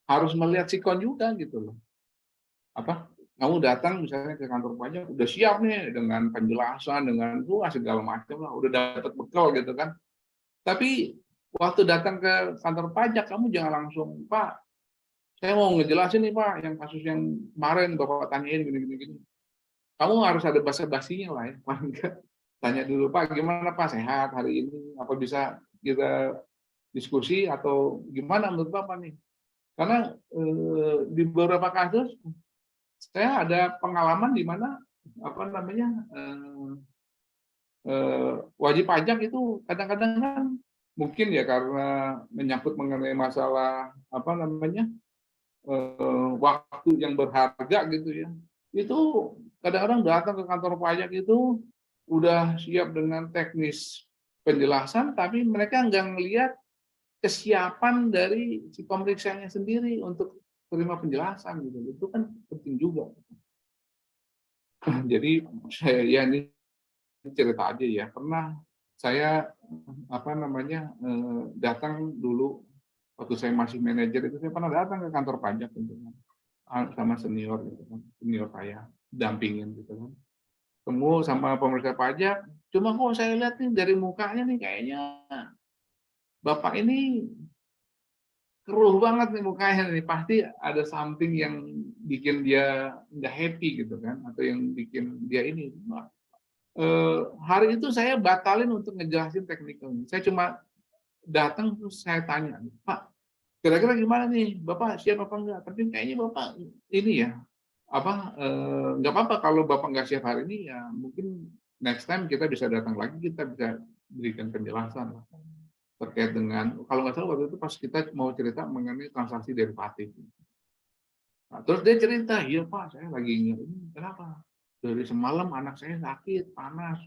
harus melihat sikon juga gitu loh. Kamu datang misalnya ke kantor pajak udah siap nih dengan penjelasan, dengan segala macam lah, udah dapat bekal gitu kan. Tapi waktu datang ke kantor pajak kamu jangan langsung, Pak, saya mau ngejelasin nih Pak, yang kasus yang kemarin Bapak tanyain gini. Kamu harus ada basa-basinya lah ya, paling enggak tanya dulu, Pak, gimana Pak, sehat hari ini? Apa bisa kita diskusi atau gimana menurut Bapak nih? Karena di beberapa kasus saya ada pengalaman di mana wajib pajak itu kadang-kadang kan mungkin ya karena menyangkut mengenai masalah waktu yang berharga gitu ya. Itu kadang-kadang datang ke kantor pajak itu udah siap dengan teknis penjelasan, tapi mereka nggak ngelihat kesiapan dari si pemeriksanya sendiri untuk terima penjelasan gitu. Itu kan penting juga. Jadi saya ya ini cerita aja ya. Pernah saya datang dulu waktu saya masih manajer itu, saya pernah datang ke kantor pajak gitu kan, sama senior gitu kan, senior saya dampingin gitu kan. Ketemu sama pemeriksa pajak, cuma kok saya lihat nih dari mukanya nih kayaknya Bapak ini keruh banget nih mukanya nih, pasti ada something yang bikin dia nggak happy gitu kan, atau yang bikin dia ini. Hari itu saya batalin untuk ngejelasin teknikalnya. Saya cuma datang terus saya tanya, Pak, kira-kira gimana nih, Bapak siap apa enggak? Tapi kayaknya Bapak ini ya, nggak apa-apa kalau Bapak nggak siap hari ini, ya mungkin next time kita bisa datang lagi, kita bisa berikan penjelasan terkait dengan, kalau nggak salah waktu itu pas kita mau cerita mengenai transaksi derivatif. Nah, terus dia cerita, iya Pak, saya lagi ingat ini, kenapa? Dari semalam anak saya sakit, panas,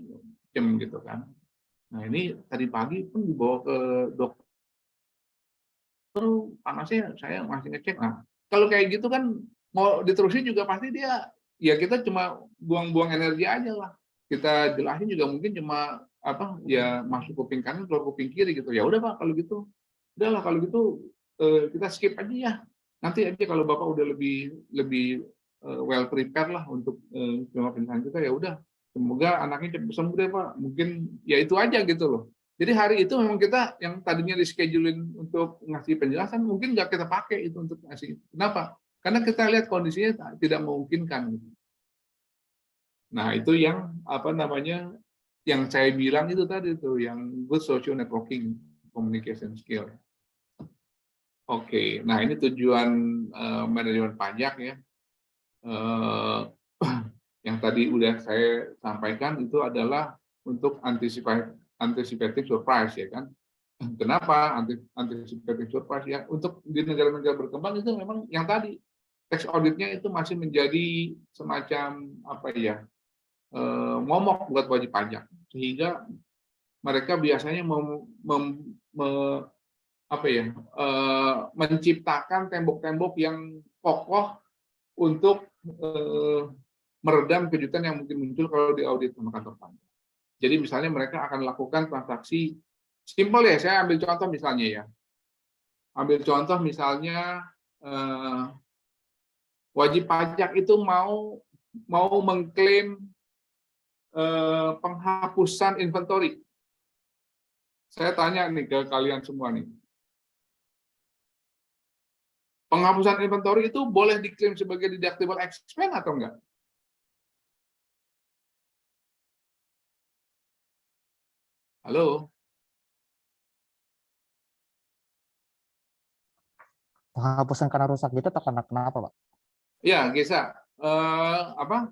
gitu kan. Nah ini tadi pagi pun dibawa ke dokter, panasnya saya masih ngecek. Nah kalau kayak gitu kan mau diterusin juga pasti dia, ya kita cuma buang-buang energi aja lah. Kita jelasin juga mungkin cuma ya masuk kuping kanan keluar kuping kiri gitu. Ya udah Pak kalau gitu, udahlah kalau gitu kita skip aja ya. Nanti aja kalau Bapak udah lebih well prepared lah untuk cuma penjelasan kita, ya udah. Semoga anaknya cepat sembuh deh Pak. Mungkin ya itu aja gitu loh. Jadi hari itu memang kita yang tadinya di-schedulein untuk ngasih penjelasan, mungkin nggak kita pakai itu untuk ngasih. Kenapa? Karena kita lihat kondisinya tidak memungkinkan. Nah itu yang yang saya bilang itu tadi tuh, yang good social networking communication skill. Oke, nah ini tujuan manajemen pajak ya. Yang tadi udah saya sampaikan itu adalah untuk anticipating surprise ya kan. Kenapa anticipating surprise ya? Untuk di negara-negara berkembang itu memang yang tadi tax auditnya itu masih menjadi semacam apa ya, momok buat wajib pajak, sehingga mereka biasanya menciptakan tembok-tembok yang kokoh untuk meredam kejutan yang mungkin muncul kalau diaudit sama kantor pajak. Jadi misalnya mereka akan lakukan transaksi simpel ya, saya ambil contoh misalnya ya. Ambil contoh misalnya wajib pajak itu mau mengklaim penghapusan inventory. Saya tanya nih ke kalian semua nih. Penghapusan inventory itu boleh diklaim sebagai deductible expense atau enggak? Halo? Penghapusan karena rusak gitu atau karena kenapa, Pak? Ya, Gesa. Apa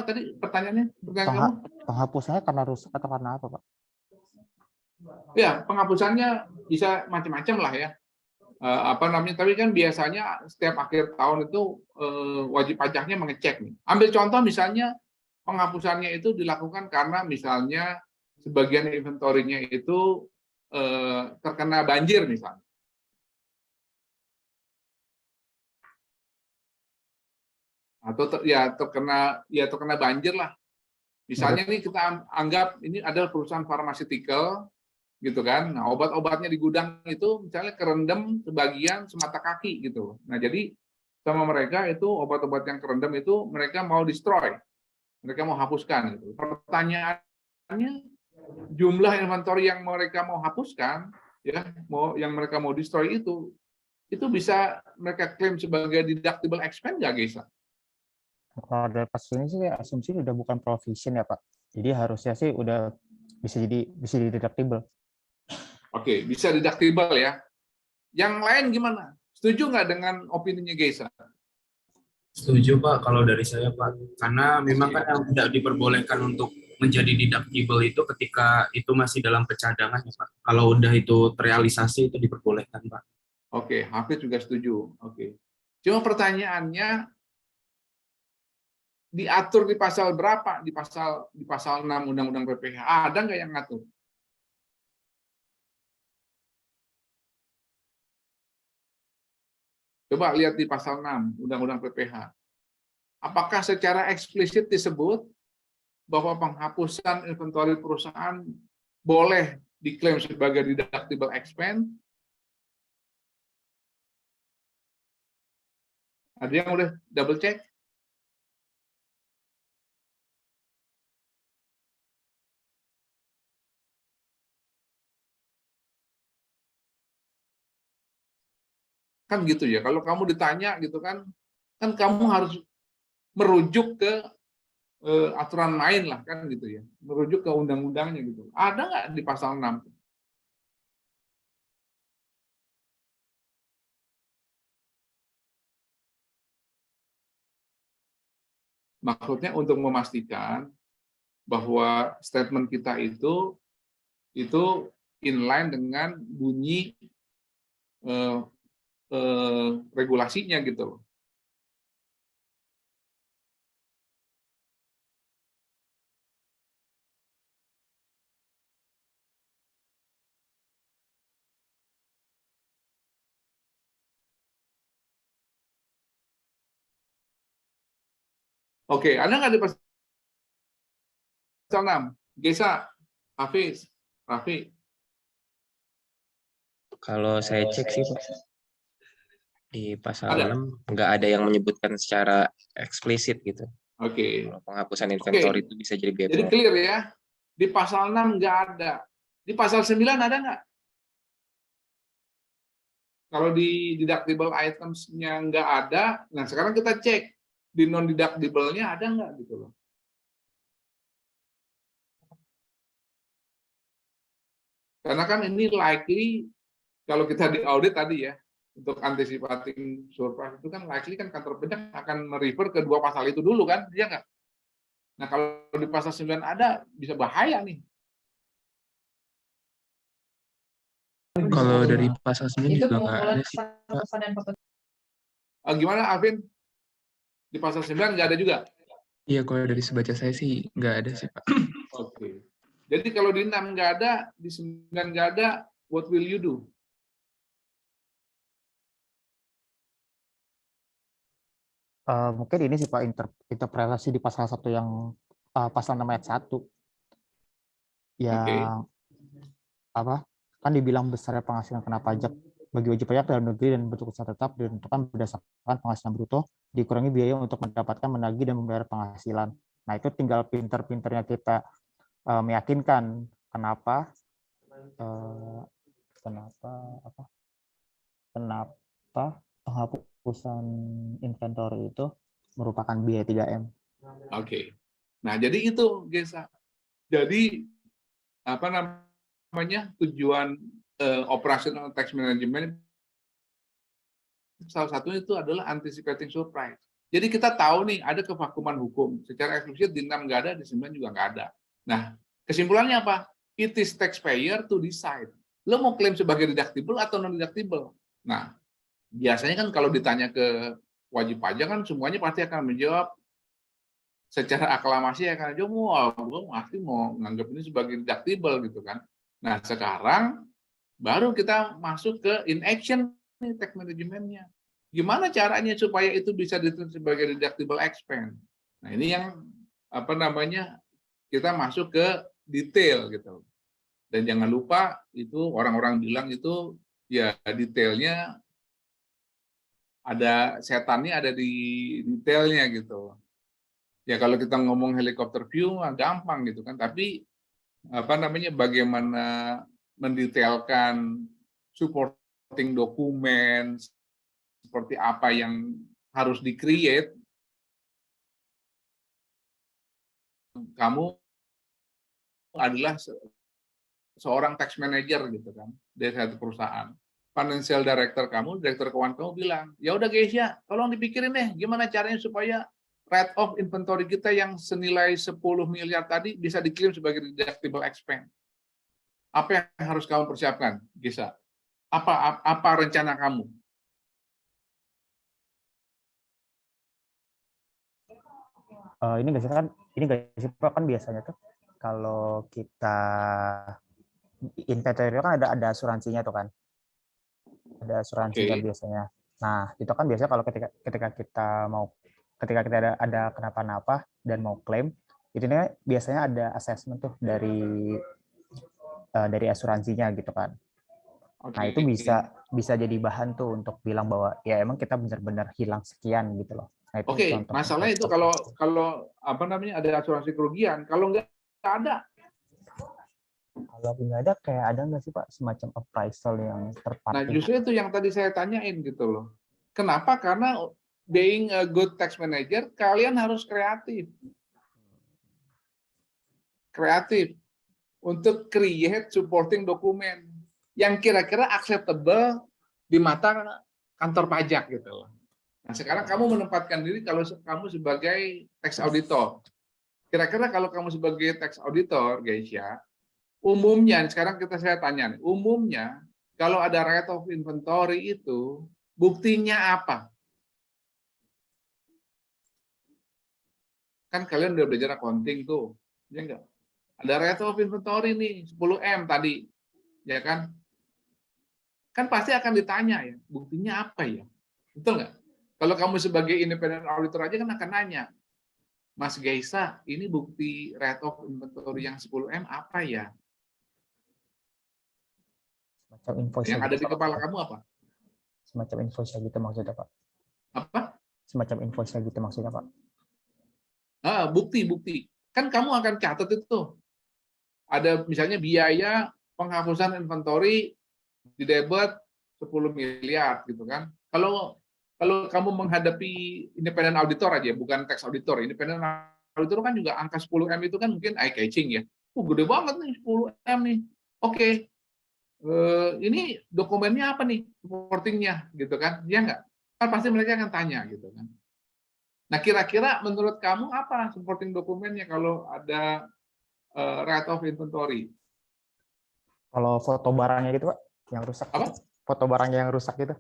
tadi pertanyaannya? Pertanyaan kamu? Penghapusannya karena rusak atau karena apa, Pak? Ya, penghapusannya bisa macam-macam lah ya. Tapi kan biasanya setiap akhir tahun itu wajib pajaknya mengecek nih. Ambil contoh misalnya penghapusannya itu dilakukan karena misalnya sebagian inventorinya itu terkena banjir misalnya. Atau terkena banjir lah. Misalnya nih kita anggap ini adalah perusahaan pharmaceutical gitu kan. Nah, obat-obatnya di gudang itu misalnya kerendam sebagian semata kaki gitu. Nah, jadi sama mereka itu obat-obat yang kerendam itu mereka mau destroy. Mereka mau hapuskan gitu. Pertanyaannya, jumlah inventory yang mereka mau hapuskan ya, yang mereka mau destroy itu bisa mereka klaim sebagai deductible expense nggak, Gesa? Kalau dari kasus ini sih asumsi udah bukan provision ya, Pak. Jadi harusnya sih udah bisa jadi deductible. Oke, bisa deductible ya. Yang lain gimana? Setuju nggak dengan opininya Gesa? Setuju Pak, kalau dari saya Pak. Karena memang kan yang tidak diperbolehkan untuk menjadi deductible itu ketika itu masih dalam pecadangan ya Pak. Kalau udah itu terrealisasi itu diperbolehkan Pak. Oke, Hafiz juga setuju. Oke. Cuma pertanyaannya, diatur di pasal berapa? Di pasal 6 Undang-Undang PPH. Ada nggak yang ngatur? Coba lihat di pasal 6 Undang-Undang PPH. Apakah secara eksplisit disebut bahwa penghapusan inventory perusahaan boleh diklaim sebagai deductible expense? Ada yang udah double check? Kan gitu ya, kalau kamu ditanya gitu kan kamu harus merujuk ke aturan main lah kan gitu ya, merujuk ke undang-undangnya gitu. Ada nggak di pasal 6? Maksudnya untuk memastikan bahwa statement kita itu inline dengan bunyi regulasinya gitu. Oke, ada nggak di pasal 6? Gesa, Hafiz, Raffi. Kalau saya cek sih Pak, di pasal Ada? 6 nggak ada yang menyebutkan secara eksplisit gitu. Oke. Kalau penghapusan inventory itu bisa jadi Jadi BPO. clear ya. Di pasal 6 nggak ada. Di pasal 9 ada nggak? Kalau di deductible items-nya nggak ada, nah sekarang kita cek di non-deductible-nya ada nggak gitu loh. Karena kan ini likely kalau kita di audit tadi ya, untuk anticipating surprise itu kan likely kan kantor pajak akan merefer ke dua pasal itu dulu kan, iya nggak? Nah kalau di pasal 9 ada, bisa bahaya nih. Kalau dari pasal 9 juga nggak ada sih. Gimana Alvin? Di pasal 9 nggak ada juga? Iya, kalau dari sebaca saya sih nggak ada sih, Pak. Oke. Jadi kalau di 6 nggak ada, di 9 nggak ada, what will you do? Mungkin ini sih Pak, interpretasi di pasal 1 yang pasal 6 ayat 1 yang apa? Kan dibilang besarnya penghasilan kena pajak bagi wajib pajak dalam negeri dan bentuk usaha tetap ditentukan berdasarkan penghasilan bruto, dikurangi biaya untuk mendapatkan, menagih dan membayar penghasilan. Nah, itu tinggal pinter-pinternya kita meyakinkan kenapa penghapusan inventory itu merupakan biaya 3M. Oke. Nah, jadi itu, Gesa. Jadi apa namanya tujuan operational tax management salah satunya itu adalah anticipating surprise. Jadi kita tahu nih ada kevakuman hukum. Secara eksplisit di 6 nggak ada, di 9 juga nggak ada. Nah, kesimpulannya apa? It is taxpayer to decide. Lo mau klaim sebagai deductible atau non deductible? Nah, biasanya kan kalau ditanya ke wajib pajak kan semuanya pasti akan menjawab secara aklamasi akan jawab, wah, gue pasti mau nganggap ini sebagai deductible gitu kan. Nah, sekarang baru kita masuk ke in action nih tax manajemennya. Gimana caranya supaya itu bisa diterima sebagai deductible expense? Nah, ini yang apa namanya kita masuk ke detail gitu. Dan jangan lupa itu orang-orang bilang itu ya detailnya ada setannya ada di detailnya gitu. Ya kalau kita ngomong helikopter view gampang gitu kan, tapi apa namanya bagaimana mendetailkan supporting dokumen seperti apa yang harus di-create, kamu adalah seorang tax manager gitu kan dari satu perusahaan. Financial director kamu, direktur keuangan kamu bilang, ya udah guys ya, tolong dipikirin deh gimana caranya supaya write off inventory kita yang senilai 10 miliar tadi bisa diklaim sebagai deductible expense. Apa yang harus kamu persiapkan, Gisa? Apa rencana kamu? Ini nggak sih Pak, kan biasanya tuh kalau kita inventory kan ada asuransinya tuh kan. Ada asuransinya biasanya. Nah, itu kan biasanya kalau ketika kita ada kenapa-napa dan mau klaim, itu biasanya ada assessment tuh dari asuransinya gitu kan. Nah, itu bisa jadi bahan tuh untuk bilang bahwa ya emang kita benar-benar hilang sekian gitu loh. Nah, itu masalahnya itu kalau apa namanya ada asuransi kerugian, kalau nggak ada. Kalau nggak ada, kayak ada nggak sih Pak semacam appraisal yang terpakai? Nah, justru itu yang tadi saya tanyain gitu loh. Kenapa? Karena being a good tax manager, kalian harus kreatif. Kreatif untuk create supporting dokumen yang kira-kira acceptable di mata kantor pajak gitu loh. Nah, sekarang kamu menempatkan diri kalau kamu sebagai tax auditor. Kira-kira kalau kamu sebagai tax auditor, guys ya, umumnya, sekarang saya tanya nih, umumnya kalau ada write off inventory itu, buktinya apa? Kan kalian udah belajar accounting tuh, ya enggak? Ada write off inventory nih, 10M tadi, ya kan? Kan pasti akan ditanya ya, buktinya apa ya? Betul nggak? Kalau kamu sebagai independent auditor aja kan akan nanya, Mas Geisa, ini bukti write off inventory yang 10M apa ya? Semacam invoice yang ada di kepala kamu apa? Semacam invoice gitu maksudnya Pak. Apa? Semacam invoice gitu maksudnya Pak. Bukti. Kan kamu akan catat itu. Ada misalnya biaya penghapusan inventory di debit 10 miliar gitu kan. Kalau kamu menghadapi independent auditor aja, bukan tax auditor. Independent auditor kan juga angka 10M itu kan mungkin eye catching ya. Gede banget nih 10M nih. Oke. ini dokumennya apa nih, supportingnya, gitu kan? Ya nggak? Kan pasti mereka akan tanya, gitu kan? Nah, kira-kira menurut kamu apa supporting dokumennya kalau ada write off inventory? Kalau foto barangnya gitu, Pak, yang rusak. Apa? Foto barangnya yang rusak gitu.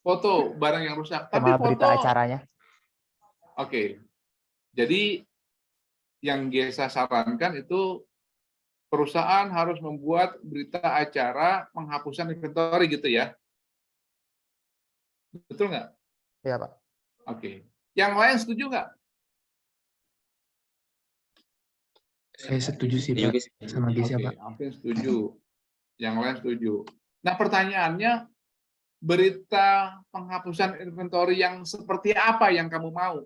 Foto barang yang rusak. Tapi Sama berita foto, acaranya. oke. Jadi yang Gesa sarankan itu perusahaan harus membuat berita acara penghapusan inventory gitu ya. Betul nggak? Iya, Pak. Oke. Yang lain setuju nggak? Saya setuju sih, Juga Pak. sih. Sama Gesa, Oke, Pak. hampir setuju. Yang lain setuju. Nah, pertanyaannya, berita penghapusan inventory yang seperti apa yang kamu mau?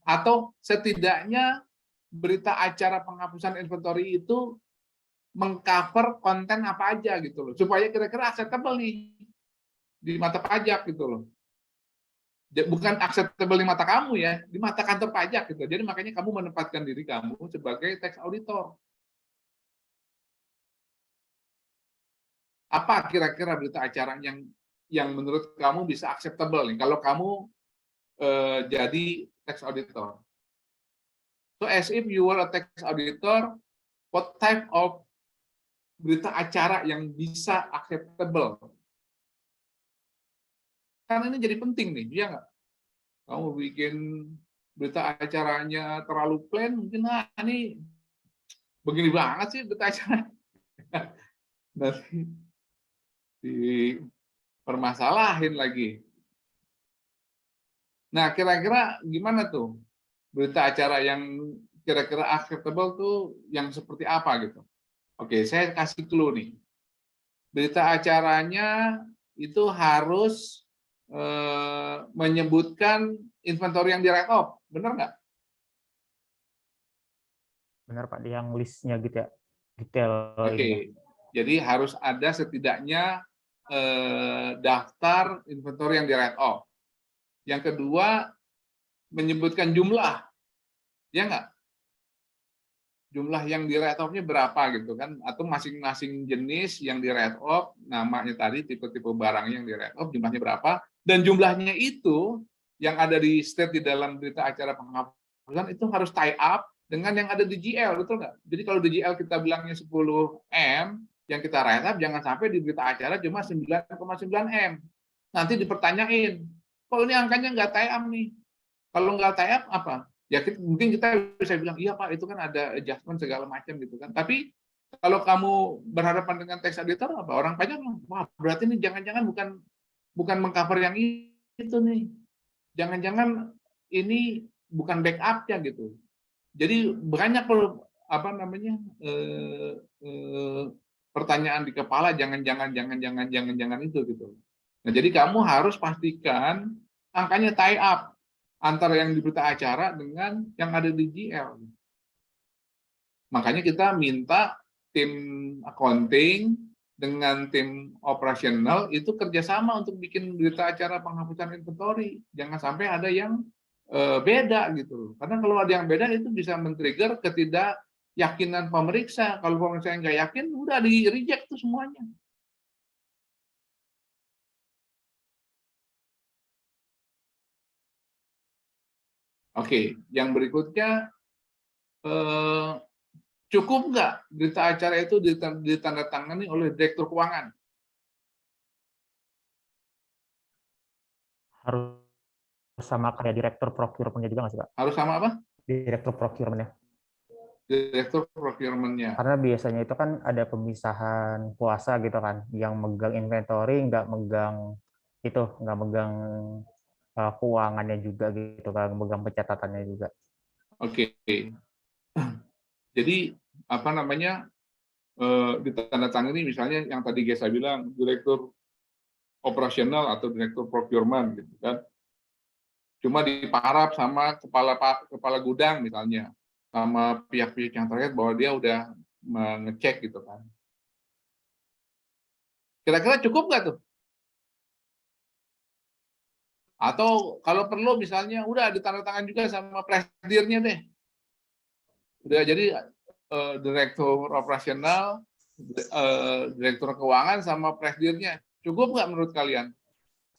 Atau setidaknya berita acara penghapusan inventory itu mengcover konten apa aja gitu loh, supaya kira-kira acceptable nih di mata pajak gitu loh. Bukan acceptable di mata kamu ya, di mata kantor pajak gitu. Jadi makanya kamu menempatkan diri kamu sebagai tax auditor. Apa kira-kira berita acara yang menurut kamu bisa acceptable nih kalau kamu jadi tax auditor? So as if you were a tax auditor, what type of berita acara yang bisa acceptable? Karena ini jadi penting nih, ya nggak? Kamu bikin berita acaranya terlalu plain, mungkin ini begini banget sih berita acara. Nanti dipermasalahin lagi. Nah, kira-kira gimana tuh berita acara yang kira-kira acceptable tuh yang seperti apa gitu? Oke, saya kasih clue nih. Berita acaranya itu harus menyebutkan inventory yang di write off, benar nggak? Benar, Pak. Yang listnya gitu ya. Detail Oke, ininya. jadi harus ada setidaknya daftar inventory yang di write off. Yang kedua, menyebutkan jumlah, ya nggak? Jumlah yang di write off-nya berapa gitu kan? Atau masing-masing jenis yang di write off, namanya tadi, tipe-tipe barang yang di write off, jumlahnya berapa? Dan jumlahnya itu yang ada di state di dalam berita acara penghapusan itu harus tie up dengan yang ada di GL, betul nggak? Jadi kalau di GL kita bilangnya 10 M, yang kita write up jangan sampai di berita acara cuma 9,9 M. Nanti dipertanyain, kok ini angkanya nggak tie up nih? Kalau nggak tie up apa? Ya mungkin kita bisa bilang, iya Pak, itu kan ada adjustment segala macam gitu kan. Tapi kalau kamu berhadapan dengan tax auditor, apa? Orang pajak, wah berarti ini jangan-jangan bukan mengcover yang itu nih. Jangan-jangan ini bukan backup-nya gitu. Jadi banyak pertanyaan di kepala, jangan-jangan itu gitu. Nah, jadi kamu harus pastikan angkanya tie up antara yang di berita acara dengan yang ada di GL. Makanya kita minta tim accounting dengan tim operasional itu kerjasama untuk bikin berita acara penghapusan inventory. Jangan sampai ada yang beda gitu. Karena kalau ada yang beda itu bisa men-trigger ketidakyakinan pemeriksa. Kalau pemeriksa yang nggak yakin, udah di-reject tuh semuanya. Oke, yang berikutnya, cukup nggak berita acara itu ditandatangani oleh direktur keuangan? Harus sama kayak direktur procurement-nya juga nggak sih, Pak? Harus sama apa? Direktur procurement-nya. Direktur procurement-nya. Karena biasanya itu kan ada pemisahan kuasa gitu kan, yang megang inventory nggak megang keuangannya juga gitu kan, megang pencatatannya juga. Oke. Jadi apa namanya, ditandatangani misalnya yang tadi Gesa bilang direktur operasional atau direktur procurement gitu kan. Cuma diparaf sama kepala gudang misalnya, sama pihak-pihak yang terkait bahwa dia udah mengecek gitu kan. Kira-kira cukup nggak tuh? Atau kalau perlu misalnya udah ditandatangan juga sama presidirnya deh. udah jadi direktur operasional, direktur keuangan sama presidennya. Cukup nggak menurut kalian?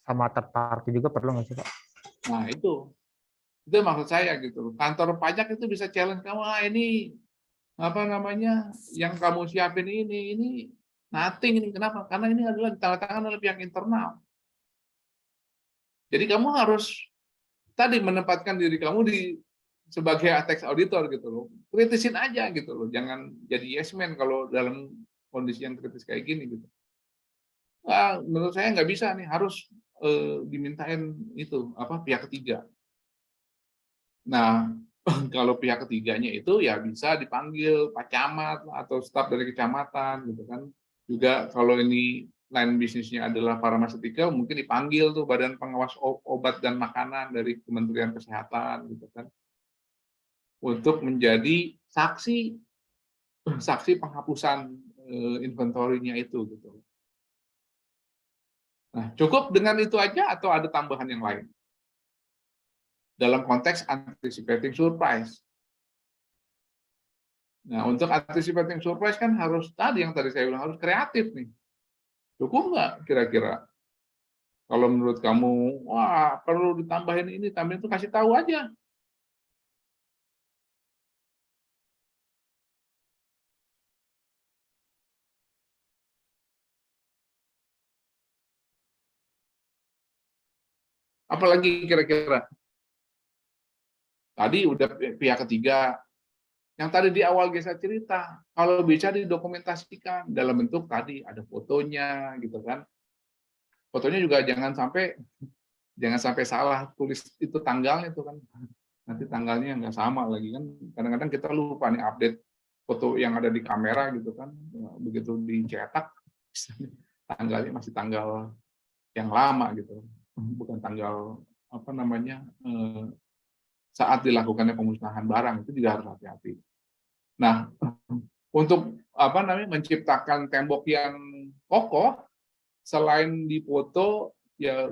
Sama third party juga perlu nggak sih, Pak? Nah, itu maksud saya gitu. Kantor pajak itu bisa challenge kamu, ini apa namanya yang kamu siapin ini nothing ini. Kenapa? Karena ini adalah ditandatangan oleh pihak internal. Jadi kamu harus tadi menempatkan diri kamu sebagai tax auditor gitu loh. Kritisin aja gitu loh. Jangan jadi yes man kalau dalam kondisi yang kritis kayak gini gitu. Nah, menurut saya nggak bisa nih, harus dimintain itu pihak ketiga. Nah, kalau pihak ketiganya itu ya bisa dipanggil Pak Camat atau staf dari kecamatan gitu kan. Juga kalau ini line bisnisnya adalah farmaseutika, mungkin dipanggil tuh Badan Pengawas Obat dan Makanan dari Kementerian Kesehatan gitu kan. Untuk menjadi saksi penghapusan inventorinya itu gitu. Nah, cukup dengan itu aja atau ada tambahan yang lain? Dalam konteks anticipating surprise. Nah, untuk anticipating surprise kan harus tadi yang tadi saya bilang harus kreatif nih. Cukup nggak kira-kira? Kalau menurut kamu, wah perlu ditambahin ini, tambahin itu, kasih tahu aja. Apalagi kira-kira? Tadi udah pihak ketiga. Yang tadi di awal saya cerita, kalau bisa didokumentasikan dalam bentuk tadi ada fotonya gitu kan. Fotonya juga jangan sampai salah tulis itu tanggalnya itu kan. Nanti tanggalnya nggak sama lagi kan. Kadang-kadang kita lupa nih update foto yang ada di kamera gitu kan. Begitu dicetak tanggalnya masih tanggal yang lama gitu. Bukan tanggal saat dilakukannya pemusnahan barang, itu juga harus hati-hati. Nah, untuk menciptakan tembok yang kokoh, selain dipoto, ya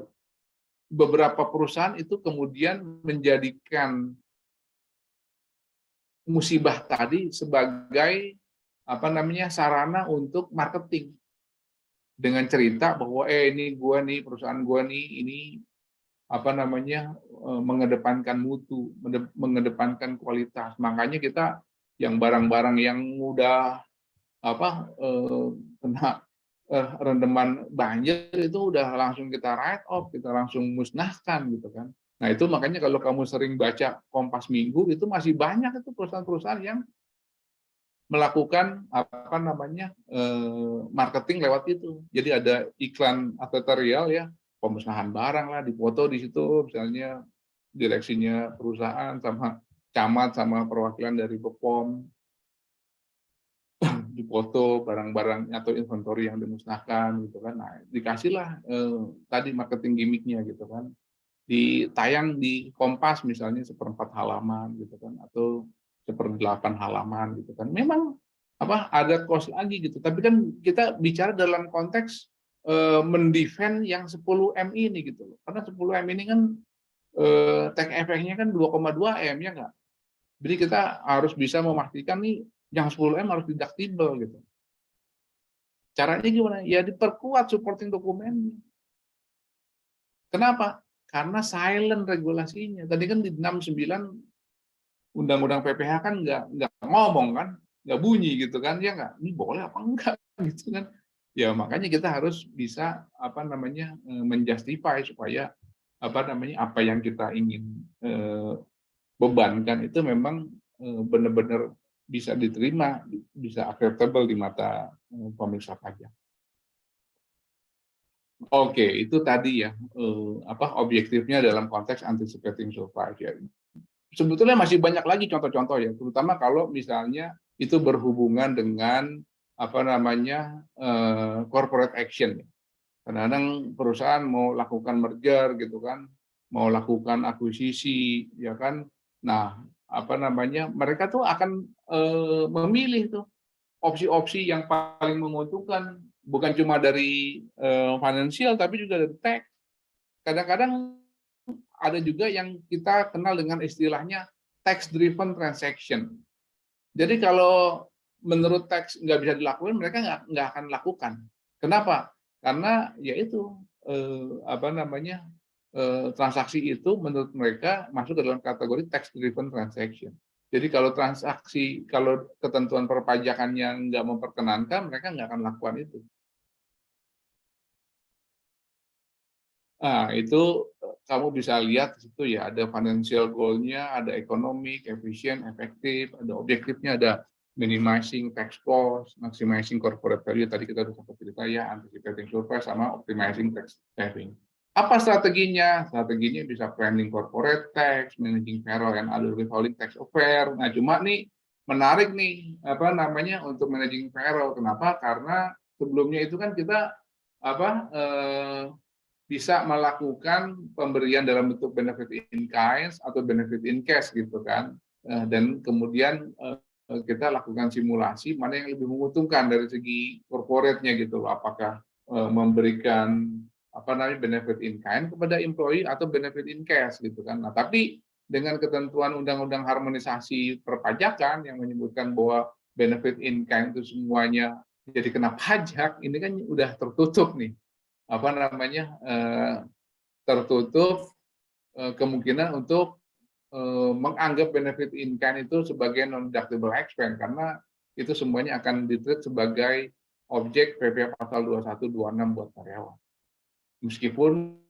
beberapa perusahaan itu kemudian menjadikan musibah tadi sebagai sarana untuk marketing dengan cerita bahwa ini gua nih, perusahaan gua nih, ini mengedepankan mutu, mengedepankan kualitas. Makanya kita yang barang-barang yang mudah kena rendeman banjir itu udah langsung kita write off, kita langsung musnahkan gitu kan. Nah, itu makanya kalau kamu sering baca Kompas Minggu itu masih banyak itu perusahaan-perusahaan yang melakukan marketing lewat itu. Jadi ada iklan advertorial ya, pemusnahan barang lah, dipoto di situ, misalnya direksinya perusahaan sama camat sama perwakilan dari BPOM, dipoto barang-barang atau inventory yang dimusnahkan gitu kan. Nah, dikasihlah tadi marketing gimmicknya gitu kan. Ditayang di Kompas misalnya 1/4 halaman gitu kan, atau 1/8 halaman gitu kan. Memang ada cost lagi gitu, tapi kan kita bicara dalam konteks mendefend yang 10 M ini gitu loh. Karena 10 M ini kan tax efeknya kan 2,2 M ya nggak. Jadi kita harus bisa memastikan nih yang 10 M harus deductible gitu. Caranya gimana? Ya diperkuat supporting dokumennya. Kenapa? Karena silent regulasinya. Tadi kan di 69 Undang-Undang PPH kan nggak ngomong kan, nggak bunyi gitu kan, ya nggak, ini boleh apa enggak gitu kan. Ya makanya kita harus bisa menjustify supaya apa yang kita ingin bebankan itu memang benar-benar bisa diterima, bisa acceptable di mata pemirsa pajak. Oke, itu tadi ya objektifnya dalam konteks anticipating surprise ya. Sebetulnya masih banyak lagi contoh-contoh ya, terutama kalau misalnya itu berhubungan dengan corporate action. Kadang-kadang perusahaan mau lakukan merger gitu kan, mau lakukan akuisisi ya kan. Nah, mereka tuh akan memilih tuh opsi-opsi yang paling menguntungkan, bukan cuma dari financial tapi juga dari tech. Kadang-kadang ada juga yang kita kenal dengan istilahnya tax driven transaction. Jadi kalau menurut teks nggak bisa dilakukan, mereka nggak akan lakukan. Kenapa? Karena yaitu transaksi itu menurut mereka masuk ke dalam kategori tax driven transaction. Jadi kalau kalau ketentuan perpajakannya nggak memperkenankan, mereka nggak akan lakukan itu. Nah, itu kamu bisa lihat di situ ya, ada financial goal-nya, ada economic, efficient, efektif, ada objektifnya, ada minimizing tax cost, maximizing corporate value, tadi kita sudah sempat cerita ya, anticipating surplus, sama optimizing tax saving. Apa strateginya? Strateginya bisa planning corporate tax, managing payroll and other withholding tax affair. Nah, cuma nih menarik nih untuk managing payroll. Kenapa? Karena sebelumnya itu kan kita bisa melakukan pemberian dalam bentuk benefit in kind atau benefit in cash gitu kan, dan kemudian kita lakukan simulasi mana yang lebih menguntungkan dari segi corporate-nya gitu, apakah memberikan benefit in kind kepada employee atau benefit in cash gitu kan. Nah, tapi dengan ketentuan undang-undang harmonisasi perpajakan yang menyebutkan bahwa benefit in kind itu semuanya jadi kena pajak, ini kan udah tertutup nih, tertutup kemungkinan untuk menganggap benefit in kind itu sebagai non-deductible expense, karena itu semuanya akan ditreat sebagai objek PP pasal 2126 buat karyawan. Meskipun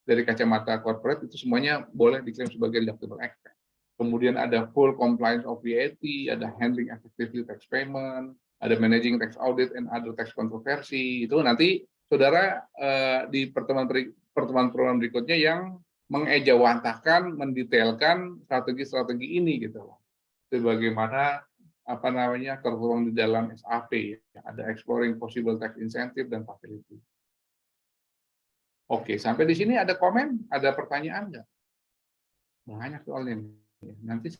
dari kacamata corporate itu semuanya boleh diklaim sebagai deductible expense. Kemudian ada full compliance of VAT, ada handling effectively tax payment, ada managing tax audit and other tax controversy. Itu nanti saudara di pertemuan berikutnya yang mengejawantahkan, mendetailkan strategi-strategi ini gitu loh. Sebagaimana tertuang di dalam SAP, ada exploring possible tax incentive dan facility. Oke, sampai di sini ada komen, ada pertanyaan nggak? Banyak soalnya. Nanti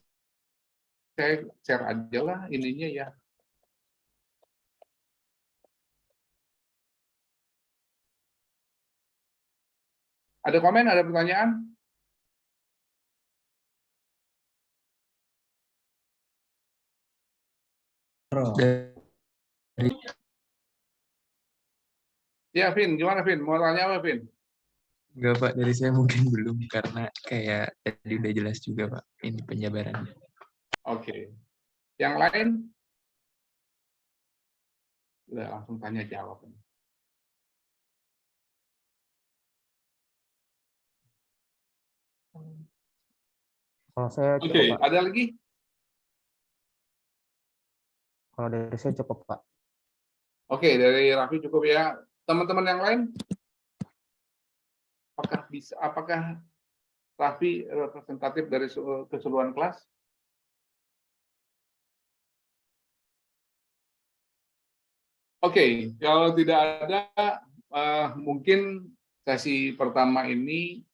saya share aja lah ininya ya. Ada komen, ada pertanyaan? Ya, Vin, gimana Vin? Mau tanya apa, Vin? Enggak, Pak. Dari saya mungkin belum, karena kayak tadi udah jelas juga, Pak, ini penjabarannya. Oke. Yang lain? Udah langsung tanya jawab. Kalau saya cukup, Oke, Pak. ada lagi? Kalau dari saya cukup, Pak. Oke, dari Raffi cukup ya. Teman-teman yang lain? Apakah Raffi representatif dari keseluruhan kelas? Oke, kalau tidak ada, mungkin sesi pertama ini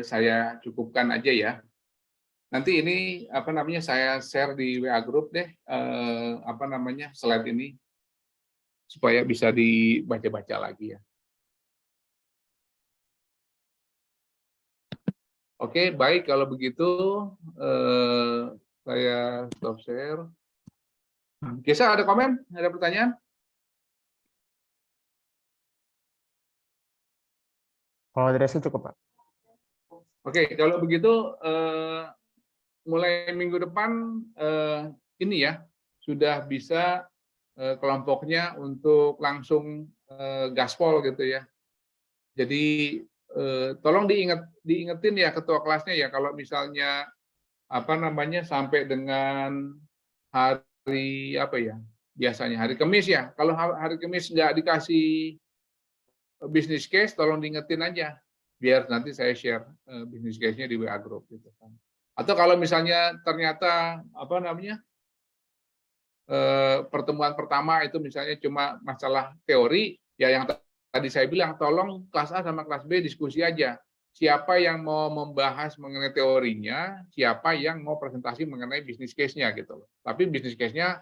saya cukupkan aja ya. Nanti ini saya share di WA group deh, slide ini supaya bisa dibaca-baca lagi ya. Oke, baik kalau begitu saya stop share. Gesa, ada komen? Ada pertanyaan? Kalau dari saya cukup, Pak. Oke, kalau begitu mulai minggu depan ini ya sudah bisa kelompoknya untuk langsung gaspol gitu ya. Jadi tolong diingetin ya ketua kelasnya ya, kalau misalnya sampai dengan hari biasanya hari Kamis ya. Kalau hari Kamis nggak dikasih business case, tolong diingetin aja biar nanti saya share business case-nya di WA group gitu kan. Atau kalau misalnya ternyata pertemuan pertama itu misalnya cuma masalah teori, ya yang tadi saya bilang, tolong kelas A sama kelas B diskusi aja. Siapa yang mau membahas mengenai teorinya, siapa yang mau presentasi mengenai bisnis case-nya gitu loh. Tapi bisnis case-nya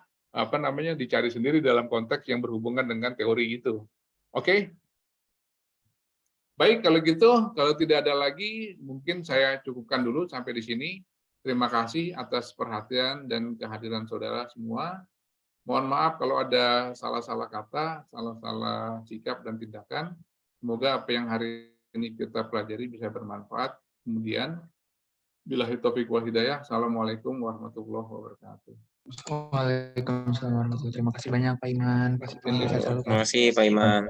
dicari sendiri dalam konteks yang berhubungan dengan teori itu. Oke? Baik, kalau gitu, kalau tidak ada lagi, mungkin saya cukupkan dulu sampai di sini. Terima kasih atas perhatian dan kehadiran saudara semua. Mohon maaf kalau ada salah-salah kata, salah-salah sikap dan tindakan. Semoga apa yang hari ini kita pelajari bisa bermanfaat. Kemudian, billahi taufiq wal hidayah. Assalamualaikum warahmatullahi wabarakatuh. Waalaikumsalam warahmatullahi wabarakatuh. Terima kasih banyak Pak Iman. Pak Sipin. Terima kasih Pak Iman.